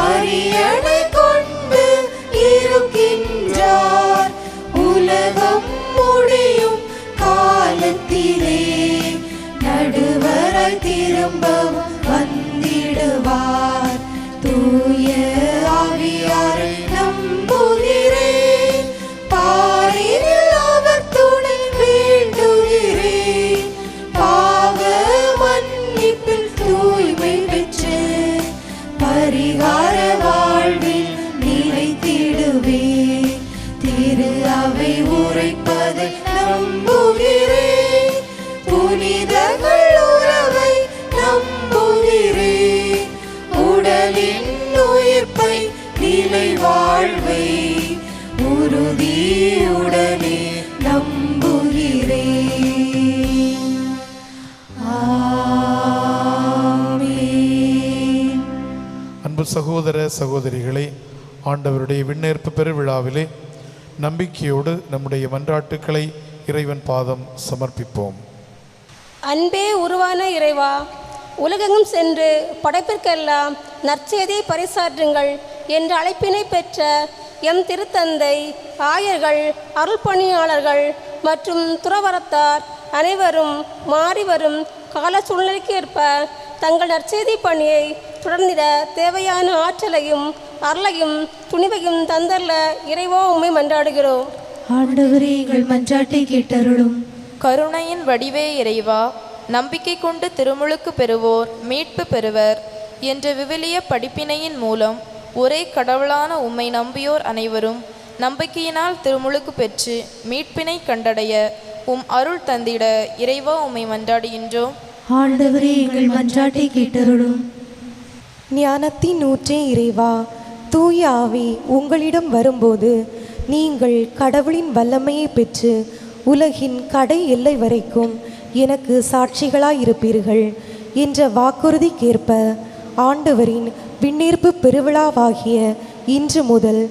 Speaker 5: அரியணை கொண்டு இருக்கின்றார். உலகம் முடியும் காலத்திலே நடுவராய் திரும்பவும் வந்திடுவார். தூய ஆவியாரை நம்புகிறேன், பாரினில் அவர் துணை வேண்டுகிறேன். பாவ மன்னிப்பில் தூய்மை பெற்று பரிகார வாழ்வில் நிலைத்திடுவேன். திரு அவை உரைப்பதை நம்புகிறேன், புனிதர்கள் உறவை நம்புகிறேன். உடலின் உயிர்ப்பை நிலை வாழ்வை உறுதியுடனே நம்புகிறேன். ஆமென்.
Speaker 2: அன்பு சகோதர சகோதரிகளே, ஆண்டவருடைய விண்ணேற்பு பெருவிழாவிலே நம்பிக்கையோடு நம்முடைய மன்றாட்டுக்களை இறைவன் பாதம் சமர்ப்பிப்போம்.
Speaker 9: அன்பே உருவான இறைவா, உலகெங்கும் சென்று படைப்பிற்கெல்லாம் நற்செய்தியை பறைசாற்றுங்கள் என்ற அழைப்பினை பெற்ற எம் திருத்தந்தை, ஆயர்கள், அருள்பணியாளர்கள் மற்றும் துறவரத்தார் அனைவரும் மாறிவரும் கால சூழ்நிலைக்கு ஏற்ப தங்கள் நற்செய்தி பணியை தொடர்ந்திட தேவையான ஆற்றலையும் அருளையும் துணிவையும் தந்தல்ல இறைவா உம்மை மன்றாடுகிறோம்.
Speaker 5: ஆண்டவரே, எங்கள் மன்றாட்டை கேட்டருளும்.
Speaker 10: கருணையின் வடிவே இறைவா, நம்பிக்கை கொண்டு திருமுழுக்கு பெறுவோர் மீட்பு பெறுவர் என்ற விவிலிய படிப்பினையின் மூலம் ஒரே கடவுளான உம்மை நம்பியோர் அனைவரும் நம்பிக்கையினால் திருமுழுக்கு பெற்று மீட்பினை கண்டடைய உம் அருள் தந்திட இறைவா உம்மை மன்றாடுகின்றோம்.
Speaker 5: ஆண்டவரே, எங்கள் மன்றாட்டை கேட்டருளும்.
Speaker 11: ஞானத்தின் ஊற்றே இறைவா, தூய ஆவி உங்களிடம் வரும்போது நீங்கள் கடவுளின் வல்லமையை பெற்று உலகின் கடை எல்லை வரைக்கும் எனக்கு சாட்சிகளாயிருப்பீர்கள் என்ற வாக்குறுதிக்கேற்ப ஆண்டவரின் விண்ணேற்பு பெருவிழாவாகிய இன்று முதல்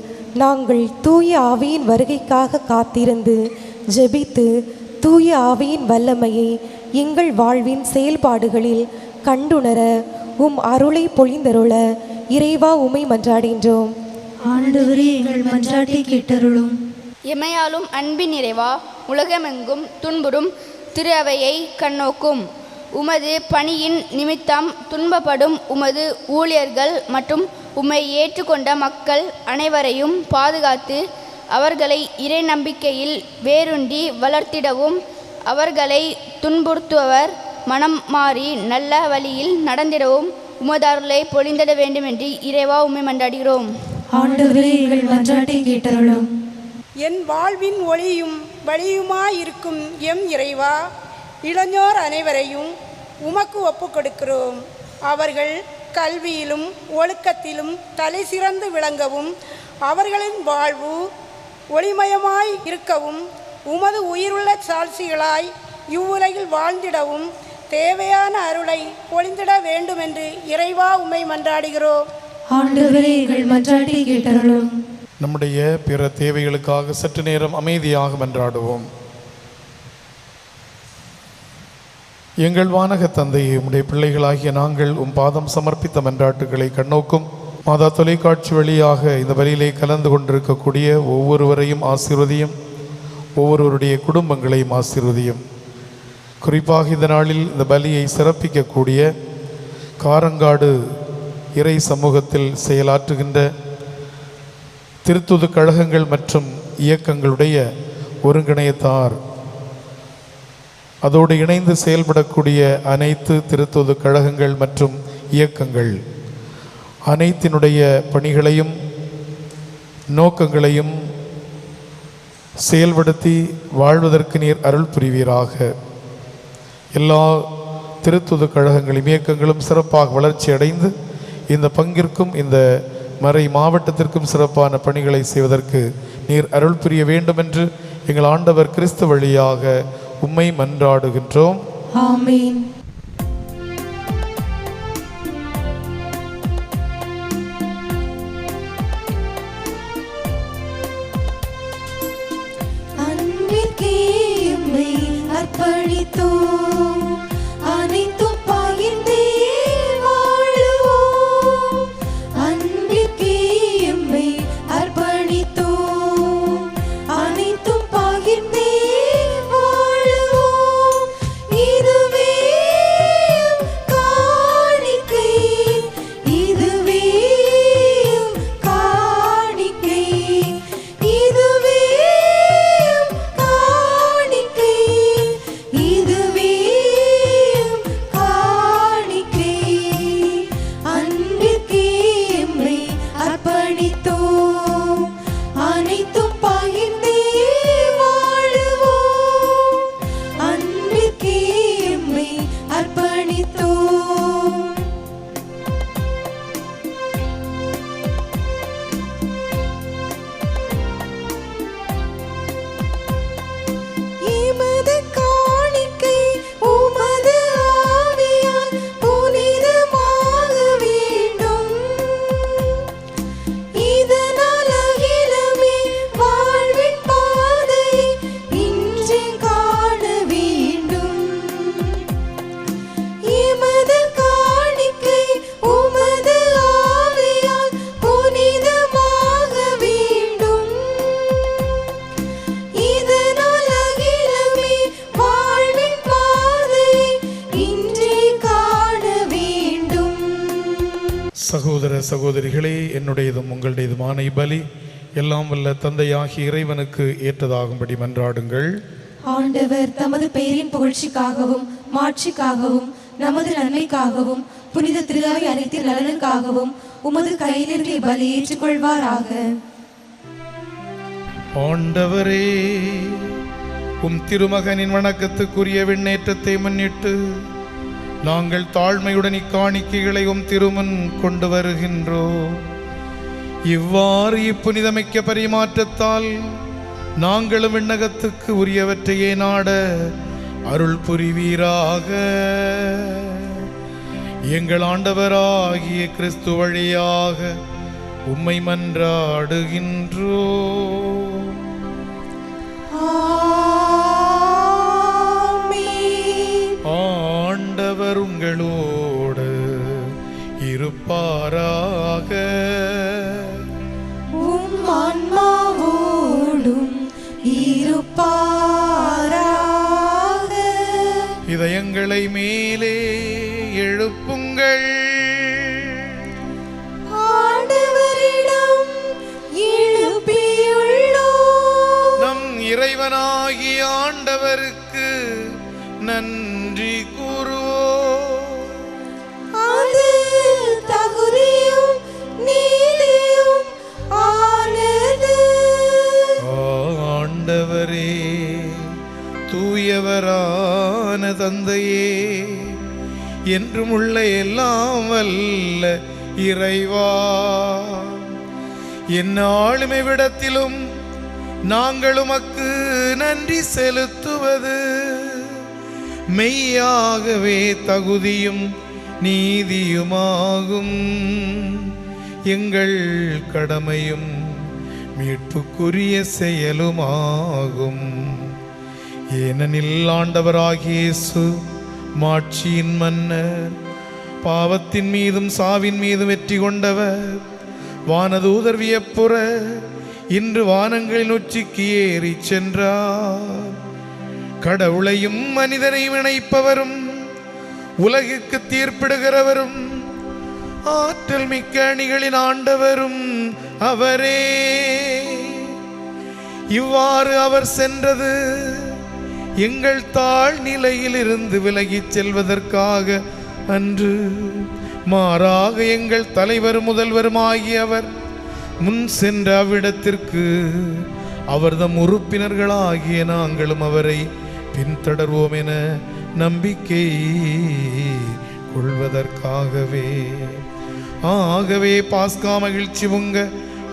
Speaker 11: நாங்கள் தூய ஆவியின் வருகைக்காக காத்திருந்து ஜெபித்து தூய ஆவியின் வல்லமையை எங்கள் வாழ்வின் செயல்பாடுகளில் கண்டுணர உம் அருளை பொழிந்தருள இறைவா உம்மை மன்றாடுகின்றோம்.
Speaker 5: ஆண்டவரே, எங்கள் மன்றாட்டை கேட்டருளும்.
Speaker 12: எமையாலும் அன்பின் இறைவா, உலகமெங்கும் துன்புறும் திரு அவையை கண்ணோக்கும். உமது பணியின் நிமித்தம் துன்பப்படும் உமது ஊழியர்கள் மற்றும் உம்மை ஏற்றுக்கொண்ட மக்கள் அனைவரையும் பாதுகாத்து அவர்களை இறை நம்பிக்கையில் வேரூன்றி வளர்த்திடவும், அவர்களை துன்புறுத்துபவர் மனம் மாறி நல்ல வழியில் நடந்திடவும் உமது அருளை பொழிந்திட வேண்டும் என்று இறைவா உம்மை மன்றாடுகிறோம்.
Speaker 5: ஆண்டவரே, எங்கள் மன்றாட்டை கேட்டருளும்.
Speaker 3: என் வாழ்வின் ஒளியும் வழியுமாயிருக்கும் எம் இறைவா, இளைஞர் அனைவரையும் உமக்கு ஒப்புக் கொடுக்கிறோம். அவர்கள் கல்வியிலும் ஒழுக்கத்திலும் தலை சிறந்து விளங்கவும், அவர்களின் வாழ்வு ஒளிமயமாய் இருக்கவும், உமது உயிருள்ள சாட்சிகளாய் இவ்வுலகில் வாழ்ந்திடவும் தேவையான அருளை பொழிந்திட வேண்டும் என்று இறைவா உம்மை மன்றாடுகிறோம்.
Speaker 5: ஆண்டவரே, எங்கள் மன்றாட்டை கேட்டருளும்.
Speaker 2: நம்முடைய பிற தேவைகளுக்காக சற்று நேரம் அமைதியாக மன்றாடுவோம். எங்கள் வானக தந்தையே, உம்முடைய பிள்ளைகளாகிய நாங்கள் உம் பாதம் சமர்ப்பித்த மன்றாட்டுகளை கண்ணோக்கும் மாதா தொலைக்காட்சி வழியாக இந்த பலியிலே கலந்து கொண்டிருக்கக்கூடிய ஒவ்வொருவரையும் ஆசீர்வதியும், ஒவ்வொருவருடைய குடும்பங்களையும் ஆசீர்வதியும். குறிப்பாக இந்த நாளில் இந்த பலியை சிறப்பிக்கக்கூடிய காரங்காடு இறை சமூகத்தில் செயலாற்றுகின்ற திருத்துது கழகங்கள் மற்றும் இயக்கங்களுடைய ஒருங்கிணையத்தார், அதோடு இணைந்து செயல்படக்கூடிய அனைத்து திருத்துது கழகங்கள் மற்றும் இயக்கங்கள் அனைத்தினுடைய பணிகளையும் நோக்கங்களையும் செயல்படுத்தி வாழ்வதற்கு நீர் அருள் புரிவீராக. எல்லா திருத்துது கழகங்களும் இயக்கங்களும் சிறப்பாக வளர்ச்சி அடைந்து இந்த பங்கிற்கும் இந்த மறை மாவட்டத்திற்கும் சிறப்பான பணிகளை செய்வதற்கு நீர் அருள் புரிய வேண்டும் என்று எங்கள் ஆண்டவர் கிறிஸ்து வழியாக உம்மை மன்றாடுகின்றோம்.
Speaker 5: ஆமென். அன்பிற்கே எம்மை அர்ப்பணித்தோம், அனைத்தும் பகிர்ந்தே வாழுவோம். அன்பிற்கே எம்மை அர்ப்பணித்தோம், அனைத்தும் பகிர்ந்தே வாழுவோம். இதுவே காணிக்கை, இதுவே காணிக்கை, இதுவே காணிக்கை, இதுவே
Speaker 2: சகோதரிகளே, என்னுடையதும் உங்களுடையதுமான இப்பலி எல்லாம் வல்ல தந்தையாகிய இறைவனுக்கு ஏற்றதாகும்படி மன்றாடுங்கள்.
Speaker 11: ஆண்டவர் தமது பெயரின் புகழ்ச்சிக்காகவும் மாட்சிக்காகவும் நமது நன்மைக்காகவும் புனித திருவை அனைத்தின் நலனுக்காகவும் உமது கையிலிருந்து பலி ஏற்றுக்கொள்வாராக.
Speaker 2: ஆண்டவரே, உம் திருமகனின் வணக்கத்துக்குரிய விண்ணேற்றத்தை முன்னிட்டு நாங்கள் தாழ்மையுடன் இக்காணிக்கைகளை உம் திருமுன் கொண்டு வருகின்றோம். இவ்வாறு இப்புனிதமிக்க பரிமாற்றத்தால் நாங்களும் விண்ணகத்துக்கு உரியவற்றையே நாட அருள் புரிவீராக. எங்கள் ஆண்டவராகிய கிறிஸ்து வழியாக உம்மை மன்றாடுகின்றோம். ஆண்டவர் உங்களோடு இருப்பாராக.
Speaker 11: உம் ஆன்மாவோடும் இருப்பாராக.
Speaker 2: இதயங்களை மேலே எழுப்புங்கள்.
Speaker 11: ஆண்டவரிடம் எழுப்பியுள்ளோம்.
Speaker 2: நம் இறைவனாகிய ஆண்டவருக்கு நன்றி கூறுவோம்.
Speaker 11: அது தகுதியும் நீதியும் ஆனது.
Speaker 2: ஆண்டவரே, தூயவரான தந்தையே, என்றும் உள்ள எல்லாம் வல்ல இறைவா, எந்நாளும் விடத்திலும் நாங்கள் உமக்கு நன்றி செலுத்துவது மெய்யாகவே தகுதியும் நீதியுமாகும். எங்கள் கடமையும் மீட்புக்குரிய செயலுமாகும். ஏனெனில் ஆண்டவராகிய இயேசு மாட்சியின் மன்னர், பாவத்தின் மீதும் சாவின் மீதும் வெற்றி கொண்டவர், வானதூதர் வியப்புற இன்று வானங்களின் உச்சிக்கு ஏறி சென்றார். கடவுளையும் மனிதனையும் இணைப்பவரும் உலகுக்கு தீர்ப்பிடுகிறவரும் ஆற்றல் மிக்க அணிகளின் ஆண்டவரும் அவரே. இவ்வாறு அவர் சென்றது எங்கள் தாழ் நிலையில் இருந்து விலகிச் செல்வதற்காக அன்று, மாறாக எங்கள் தலைவர் முதல்வருமாகியவர் முன் சென்ற அவ்விடத்திற்கு அவர்தம் உறுப்பினர்களாகிய நாங்களும் அவரை பின்தொடர்வோம் என நம்பிக்கை கொள்வதற்காகவே. ஆகவே பாஸ்கா மகிழ்ச்சி பொங்க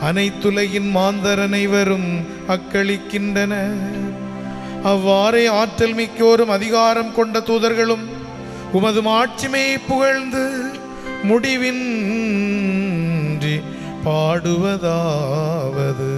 Speaker 2: அனைத்துலகின் மாந்தர் அனைவரும் அக்களிக்கின்றன. அவ்வாறே ஆற்றல் மிக்கோரும் அதிகாரம் கொண்ட தூதர்களும் உமது மாட்சிமையை புகழ்ந்து முடிவின்றி பாடுவதாவது.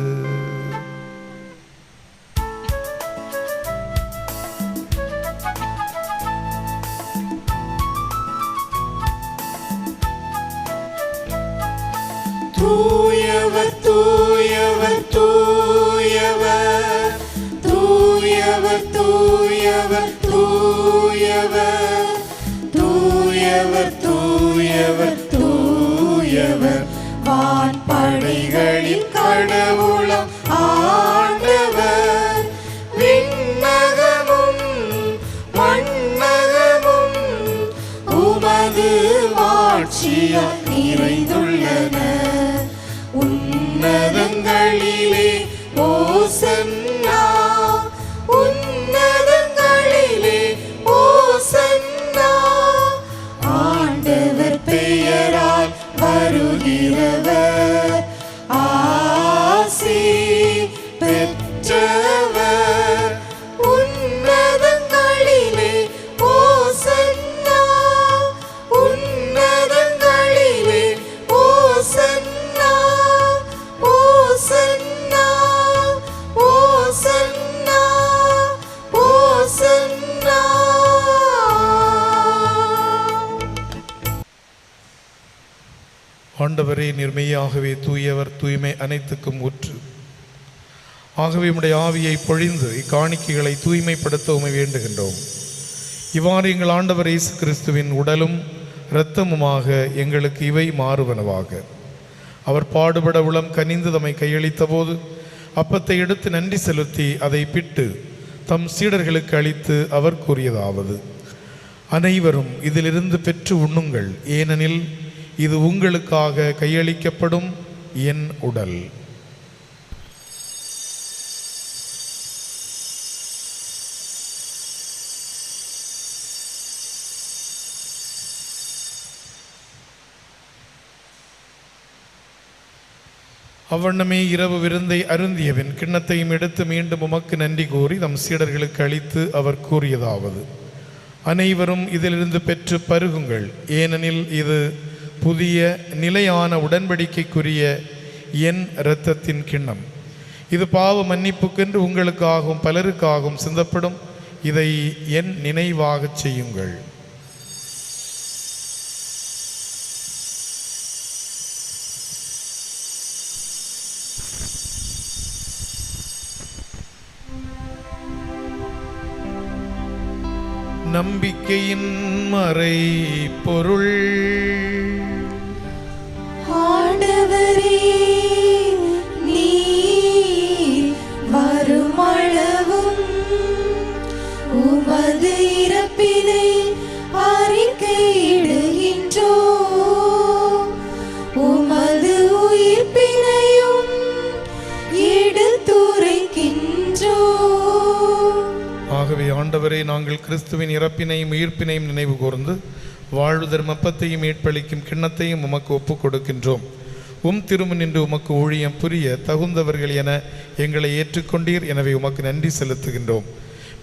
Speaker 5: தூயவர் தூயவர் தூயவர் தூயவர் தூயவர் தூயவர் தூயவர் தூயவர் தூயவர் வான்படைகளின் கடவுளாம் ஆண்டவர். விண்ணகமும் மண்ணகமும் உமது மாட்சியால் நிறைந்துள்ளன. உன்னதங்களிலே ஓசன்னா, உன்னதங்களிலே ஓசன்னா. ஆண்டவர் பெயரால் வருகிறவர் ஆசி பெற்றவர். உன்னதங்களிலே ஓசன்னா, உன்னதங்களிலே ஓசன்னா, ஓசன்னா, ஓசன்னா, ஓசன்னா.
Speaker 2: ஆண்டவரே, நிர்மையாகவே தூயவர், தூய்மை அனைத்துக்கும் ஊற்று. ஆகவே உம்முடைய ஆவியை பொழிந்து இக்காணிக்கைகளை தூய்மைப்படுத்த உம்மை வேண்டுகின்றோம். இவ்வாறு எங்கள் ஆண்டவர் இயேசு கிறிஸ்துவின் உடலும் இரத்தமுமாக எங்களுக்கு இவை மாறுவனவாக. அவர் பாடுபட உளம் கனிந்து தம்மை கையளித்த போது அப்பத்தை எடுத்து நன்றி செலுத்தி அதை பிட்டு தம் சீடர்களுக்கு அளித்து அவர் கூறியதாவது: அனைவரும் இதிலிருந்து பெற்று உண்ணுங்கள், ஏனெனில் இது உங்களுக்காக கையளிக்கப்படும் என் உடல். அவ்வண்ணமே இரவு விருந்தை அருந்தியபின் கிண்ணத்தையும் எடுத்து மீண்டும் உமக்கு நன்றி கூறி தம் சீடர்களுக்கு அளித்து அவர் கூறியதாவது: அனைவரும் இதிலிருந்து பெற்று பருகுங்கள், ஏனெனில் இது புதிய நிலையான உடன்படிக்கைக்குரிய என் இரத்தத்தின் கிண்ணம். இது பாவ மன்னிப்புக்கென்று உங்களுக்காகவும் பலருக்காகவும் சிந்தப்படும். இதை என் நினைவாகச் செய்யுங்கள். நம்பிக்கையின் மறை பொருள்.
Speaker 11: ஆண்டவரே, நீர் வருமளவும் உமது இறப்பினை அறிக்கையிடுகின்றோம், உமது உயிர்ப்பினையும் எடுத்துரைக்கின்றோம்.
Speaker 2: ஆகவே ஆண்டவரே, நாங்கள் கிறிஸ்துவின் இறப்பினையும் உயிர்ப்பினையும் நினைவு கூர்ந்து வாழ்வு தரும் அப்பத்தையும் மீட்பளிக்கும் கிண்ணத்தையும் உமக்கு ஒப்புக் கொடுக்கின்றோம். திருமுன் நின்று உமக்கு ஊழியம் புரிய தகுந்தவர்கள் என எங்களை ஏற்றுக்கொண்டீர். எனவே உமக்கு நன்றி செலுத்துகின்றோம்.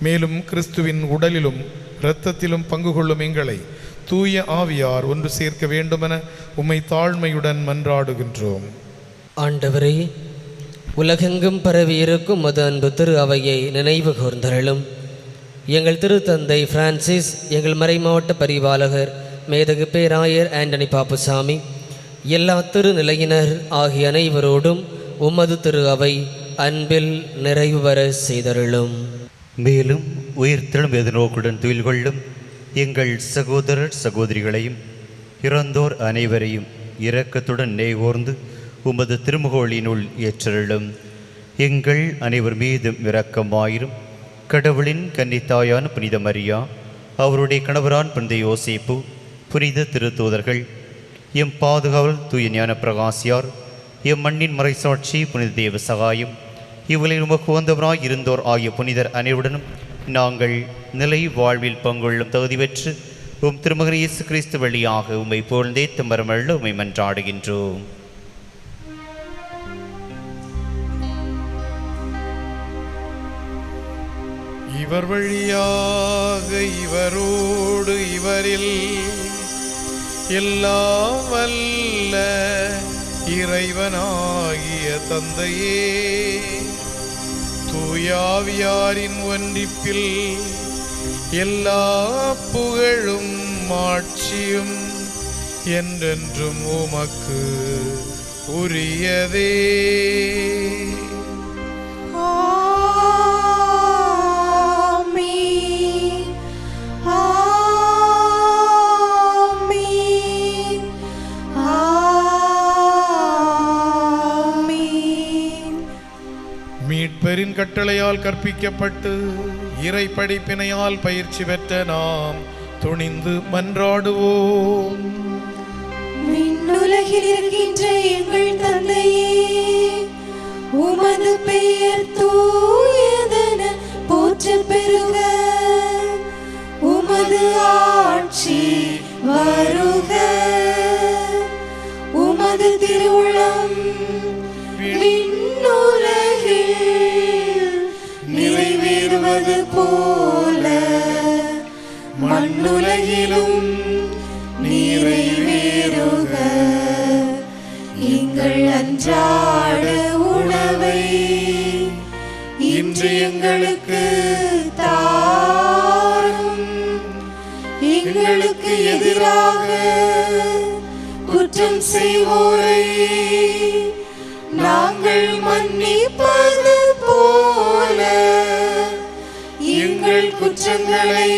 Speaker 2: மேலும் கிறிஸ்துவின் உடலிலும் இரத்தத்திலும் பங்கு கொள்ளும் எங்களை தூய ஆவியார் ஒன்று சேர்க்க வேண்டுமென உம்மை தாழ்மையுடன் மன்றாடுகின்றோம்.
Speaker 7: ஆண்டவரே, உலகெங்கும் பரவி இருக்கும் மது அன்பு திரு அவையை நினைவு கூர்ந்தருளும். எங்கள் திருத்தந்தை பிரான்சிஸ், எங்கள் மறைமாவட்ட பரிபாலகர் மேதகு பேராயர் ஆண்டனி பாப்புசாமி, எல்லா திருநிலையினர் ஆகிய அனைவரோடும் உமது திரு அவை அன்பில் நிறைவு வர செய்தருளும்.
Speaker 8: மேலும் உயிர்த்தெழும் எதிர்நோக்குடன் துயில் கொள்ளும் எங்கள் சகோதரர் சகோதரிகளையும் இறந்தோர் அனைவரையும் இரக்கத்துடன் நினைகூர்ந்து உமது திருமுகோளினுள் ஏற்றருளும். எங்கள் அனைவர் மீதும் இரக்கமாயிரும். கடவுளின் கன்னித்தாயான புனித மரியா, அவருடைய கணவரான் புனித யோசேப்பு, புனித திருத்தூதர்கள், எம் பாதுகாவல் தூய ஞான பிரகாசியார், எம் மண்ணின் மறைசாட்சி புனித தேவ சகாயம், இவளில் உமக்கு வந்தவராய் இருந்தோர் ஆகிய புனிதர் அனைவருடனும் நாங்கள் நிலை வாழ்வில் பங்கொள்ளும் தகுதி பெற்று திருமகன் இயேசு கிறிஸ்து வழியாக உம்மை புகழ்ந்தே தம்பரமள்ள உம்மை மன்றாடுகின்றோம்.
Speaker 2: இவர் வழியாக இவரோடு இவரில் எல்லாம் வல்ல இறைவனாகிய தந்தையே, தூயாவியாரின் ஒன்றிப்பில் எல்லா புகழும் மாட்சியும் என்றென்றும் உமக்கு உரியதே. மீட்பரின் கட்டளையால் கற்பிக்கப்பட்டு இறை படிப்பினையால் பயிற்சி பெற்ற நாம் துணிந்து மன்றாடுவோம்.
Speaker 11: விண்ணுலகில் இருக்கின்ற எங்கள் தந்தையே, உமது பெயர் தூயதென போற்றப் பெறுக. உமது ஆட்சி வருக. உமது திருவுளம் விண்ணுலகில் நிறைவேறுவது போல மண்ணுலகிலும் நிறைவேறுக. எங்கள் அன்றாட உணவை இன்று எங்களுக்கு தாரும். எங்களுக்கு எதிராக குற்றம் செய்வோரை நாங்கள் மன்னிப்பது போல எங்கள் குற்றங்களை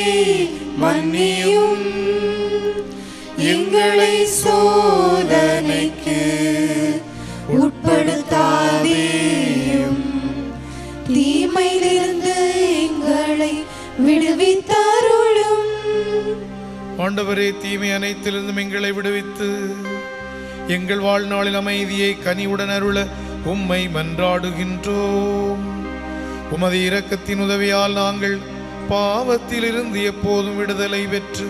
Speaker 11: மன்னியும். எங்களை சோதனைக்கு
Speaker 2: ஆண்டவரே, தீமை அனைத்திலிருந்தும் எங்களை விடுவித்து எங்கள் வாழ்நாளில் அமைதியை கனிவுடன் அருள உம்மை மன்றாடுகின்றோம். உமது இரக்கத்தின் உதவியால் நாங்கள் பாவத்திலிருந்து எப்போதும் விடுதலை பெற்று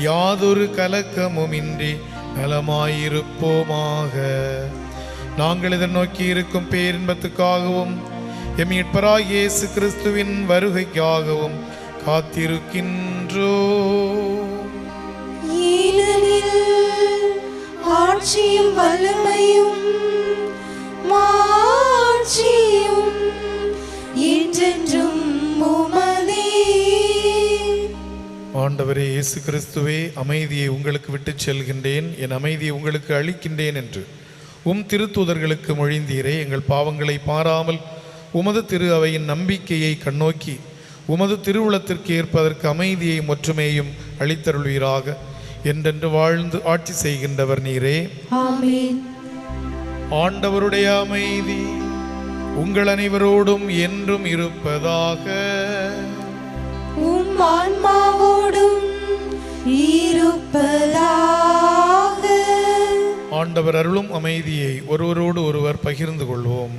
Speaker 2: யாதொரு கலக்கமுமின்றி நலமாயிருப்போமாக. நாங்கள் எதிர்நோக்கி இருக்கும் பேரின்பத்துக்காகவும் எம் மீட்பராகிய இயேசு கிறிஸ்துவின் வருகைக்காகவும் காத்திருக்கின்றோம்.
Speaker 5: ஆட்சியும் வல்லமையும் மாட்சியும் என்றென்றும் உமதே.
Speaker 2: ஆண்டவரே இயேசு கிறிஸ்துவே, அமைதியை உங்களுக்கு விட்டுச் செல்கின்றேன், என் அமைதியை உங்களுக்கு அளிக்கின்றேன் என்று உம் திருத்தூதர்களுக்கு மொழிந்தீரே. எங்கள் பாவங்களை பாராமல் உமது திரு அவையின் நம்பிக்கையை கண்ணோக்கி உமது திருவுளத்திற்கு ஏற்பதற்கு அமைதியையும் ஒற்றுமையையும் அளித்தருள்வீராக. என்றென்று வாழ்ந்து ஆட்சி செய்கின்றவர் நீரே.
Speaker 5: ஆமென்.
Speaker 2: ஆண்டவருடைய அமைதி உங்கள் அனைவரோடும் என்றும் இருப்பதாக.
Speaker 5: உம் ஆன்மாவோடும் இருப்பதாக.
Speaker 2: ஆண்டவர் அருளும் அமைதியை ஒருவரோடு ஒருவர் பகிர்ந்து கொள்வோம்.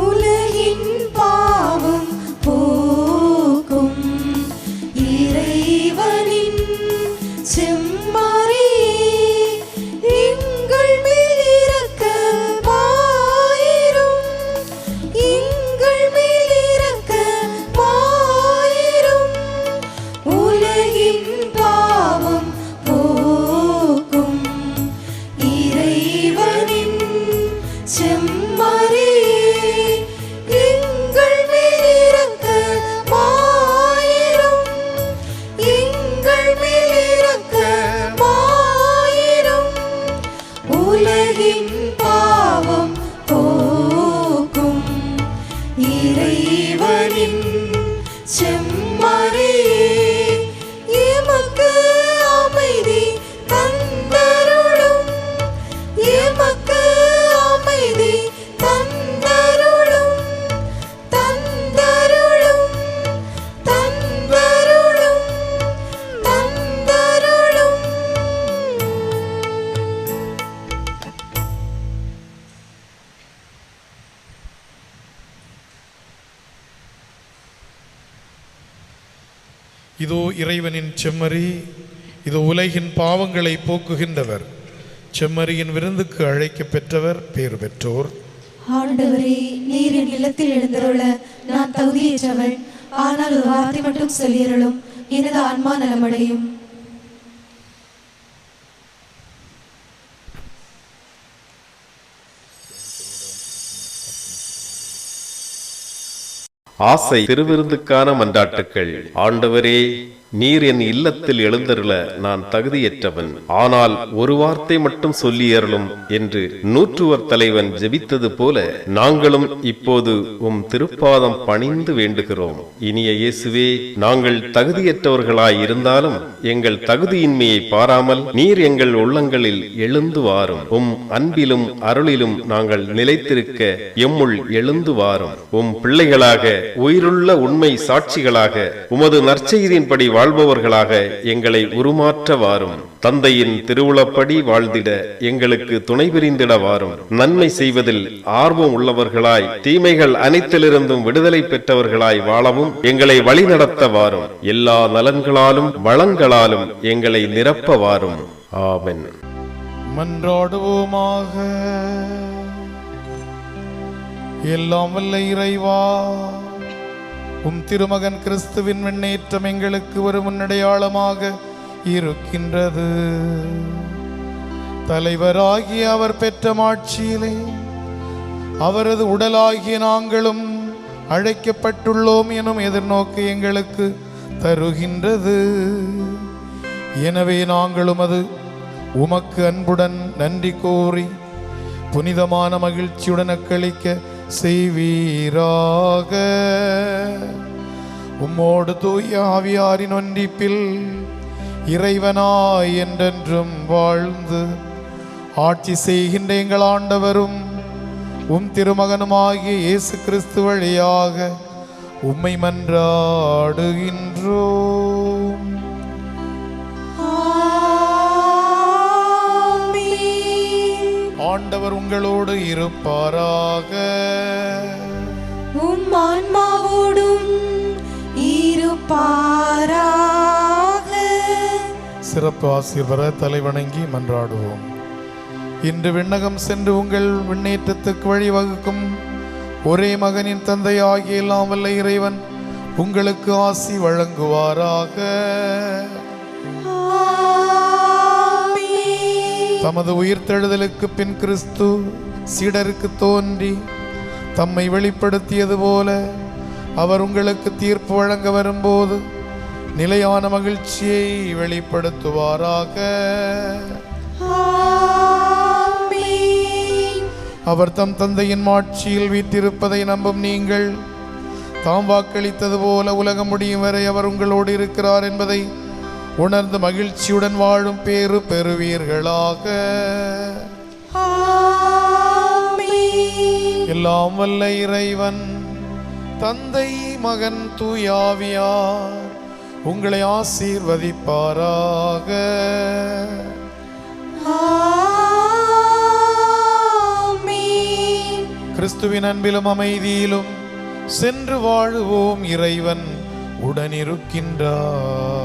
Speaker 5: உலகின் பாவம் போக்கும் இறைவனின் செம்மறியே, எங்கள் மேல் இரக்கமாயிரும், எங்கள் மேல் இரக்கமாயிரும். உலகின் பாவம் போக்கும் இறைவனின் செம்மறியே, எங்கள் மேல் இரக்கமாயிரும், எங்கள் மேல் இரக்கமாயிரும். உலகின் பாவம் போக்கும் இறைவனின் செம்மறியே, எமக்கு அமைதி தந்தருளும், எமக்கு அமைதி தந்தருளும், தந்தருளும், தந்தருளும், தந்தருளும்.
Speaker 2: இதோ இறைவனின் செம்மறி, இதோ உலகின் பாவங்களை போக்குகின்றவர். செம்மறியின் விருந்துக்கு அழைக்க பெற்றவர் பேறு பெற்றோர்.
Speaker 5: ஆண்டவரே, நீர் என் இல்லத்தில் எழுந்தருள நான் தகுதியற்றவள். ஆனால் ஒரு வார்த்தை மட்டும் சொல்லியருளும், எனது ஆன்மா நலமடையும்.
Speaker 13: ஆசை திருவிருந்துக்கான மன்றாட்டுக்கள். ஆண்டவரே, நீர் என் இல்லத்தில் எழுந்தருள நான் தகுதியற்றவன், ஆனால் ஒரு வார்த்தை மட்டும் சொல்லியருளும் என்று நூற்றுவர் தலைவன் ஜெபித்தது போல நாங்களும் இப்போது உம் திருப்பாதம் பணிந்து வேண்டுகிறோம். இனிய இயேசுவே, நாங்கள் தகுதியற்றவர்களாய் இருந்தாலும் எங்கள் தகுதியின்மையை பாராமல் நீர் எங்கள் உள்ளங்களில் எழுந்து வாரும். உம் அன்பிலும் அருளிலும் நாங்கள் நிலைத்திருக்க எம்முள் எழுந்து வாரும். உம் பிள்ளைகளாக, உயிருள்ள உண்மை சாட்சிகளாக, உமது நற்செய்தியின்படி வாழ்பவர்களாக எங்களை உருமாற்ற வாரும். தந்தையின் திருவுளப்படி வாழ்ந்திட எங்களுக்கு துணை புரிந்திட வாரும். நன்மை செய்வதில் ஆர்வம் உள்ளவர்களாய், தீமைகள் அனைத்திலிருந்தும் விடுதலை பெற்றவர்களாய் வாழவும் எங்களை வழிநடத்த வாரும். எல்லா நலன்களாலும் வளங்களாலும் எங்களை நிரப்ப வாரும். ஆமென்.
Speaker 2: மன்றாடுவோமாக. எல்லாம் வல்ல இறைவா, உம் திருமகன் கிறிஸ்துவின் முன்னேற்றம் எங்களுக்கு ஒரு முன்னடையாளமாக இருக்கின்றது. தலைவராகிய அவர் பெற்ற மாட்சியிலே அவரது உடலாகிய நாங்களும் அழைக்கப்பட்டுள்ளோம் எனும் எதிர்நோக்கு எங்களுக்கு தருகின்றது. எனவே நாங்களும் அது உமக்கு அன்புடன் நன்றி கூறி புனிதமான மகிழ்ச்சியுடன் அக்களிக்க செய்வீராக. உம்மோடு தூய ஆவியாரின் ஒன்றிப்பில் இறைவனாய் என்றென்றும் வாழ்ந்து ஆட்சி செய்கின்ற எங்கள் ஆண்டவரும் உம் திருமகனுமாகிய இயேசு கிறிஸ்து வழியாக உம்மை மன்றாடுகின்றோம். ஆண்டவர் உங்களோடு இருப்பாராக.
Speaker 5: உம் ஆன்மாவோடும் இருப்பாராக.
Speaker 2: சிறப்பு ஆசீர் பெற தலைவணங்கி மன்றாடுவோம். இன்று விண்ணகம் சென்று உங்கள் விண்ணேற்றத்துக்கு வழிவகுக்கும் ஒரே மகனின் தந்தையாகிய எல்லாம் வல்ல இறைவன் உங்களுக்கு ஆசி வழங்குவாராக. தமது உயிர்த்தெழுதலுக்கு பின் கிறிஸ்து சீடருக்கு தோன்றி தம்மை வெளிப்படுத்தியது போல அவர் உங்களுக்கு தீர்ப்பு வழங்க வரும்போது நிலையான மகிழ்ச்சியை வெளிப்படுத்துவாராக. அவர் தம் தந்தையின் மாட்சியில் வீற்றிருப்பதை நம்பும் நீங்கள் தாம் வாக்களித்தது போல உலகம் முடியும் வரை அவர் உங்களோடு இருக்கிறார் என்பதை உணர்ந்து மகிழ்ச்சியுடன் வாழும் பேறு பெறுவீர்களாக. எல்லாம் வல்ல இறைவன் தந்தை மகன் தூயாவியார் உங்களை ஆசீர்வதிப்பாராக. கிறிஸ்துவின் அன்பிலும் அமைதியிலும் சென்று வாழுவோம். இறைவன் உடனிருக்கின்றார்.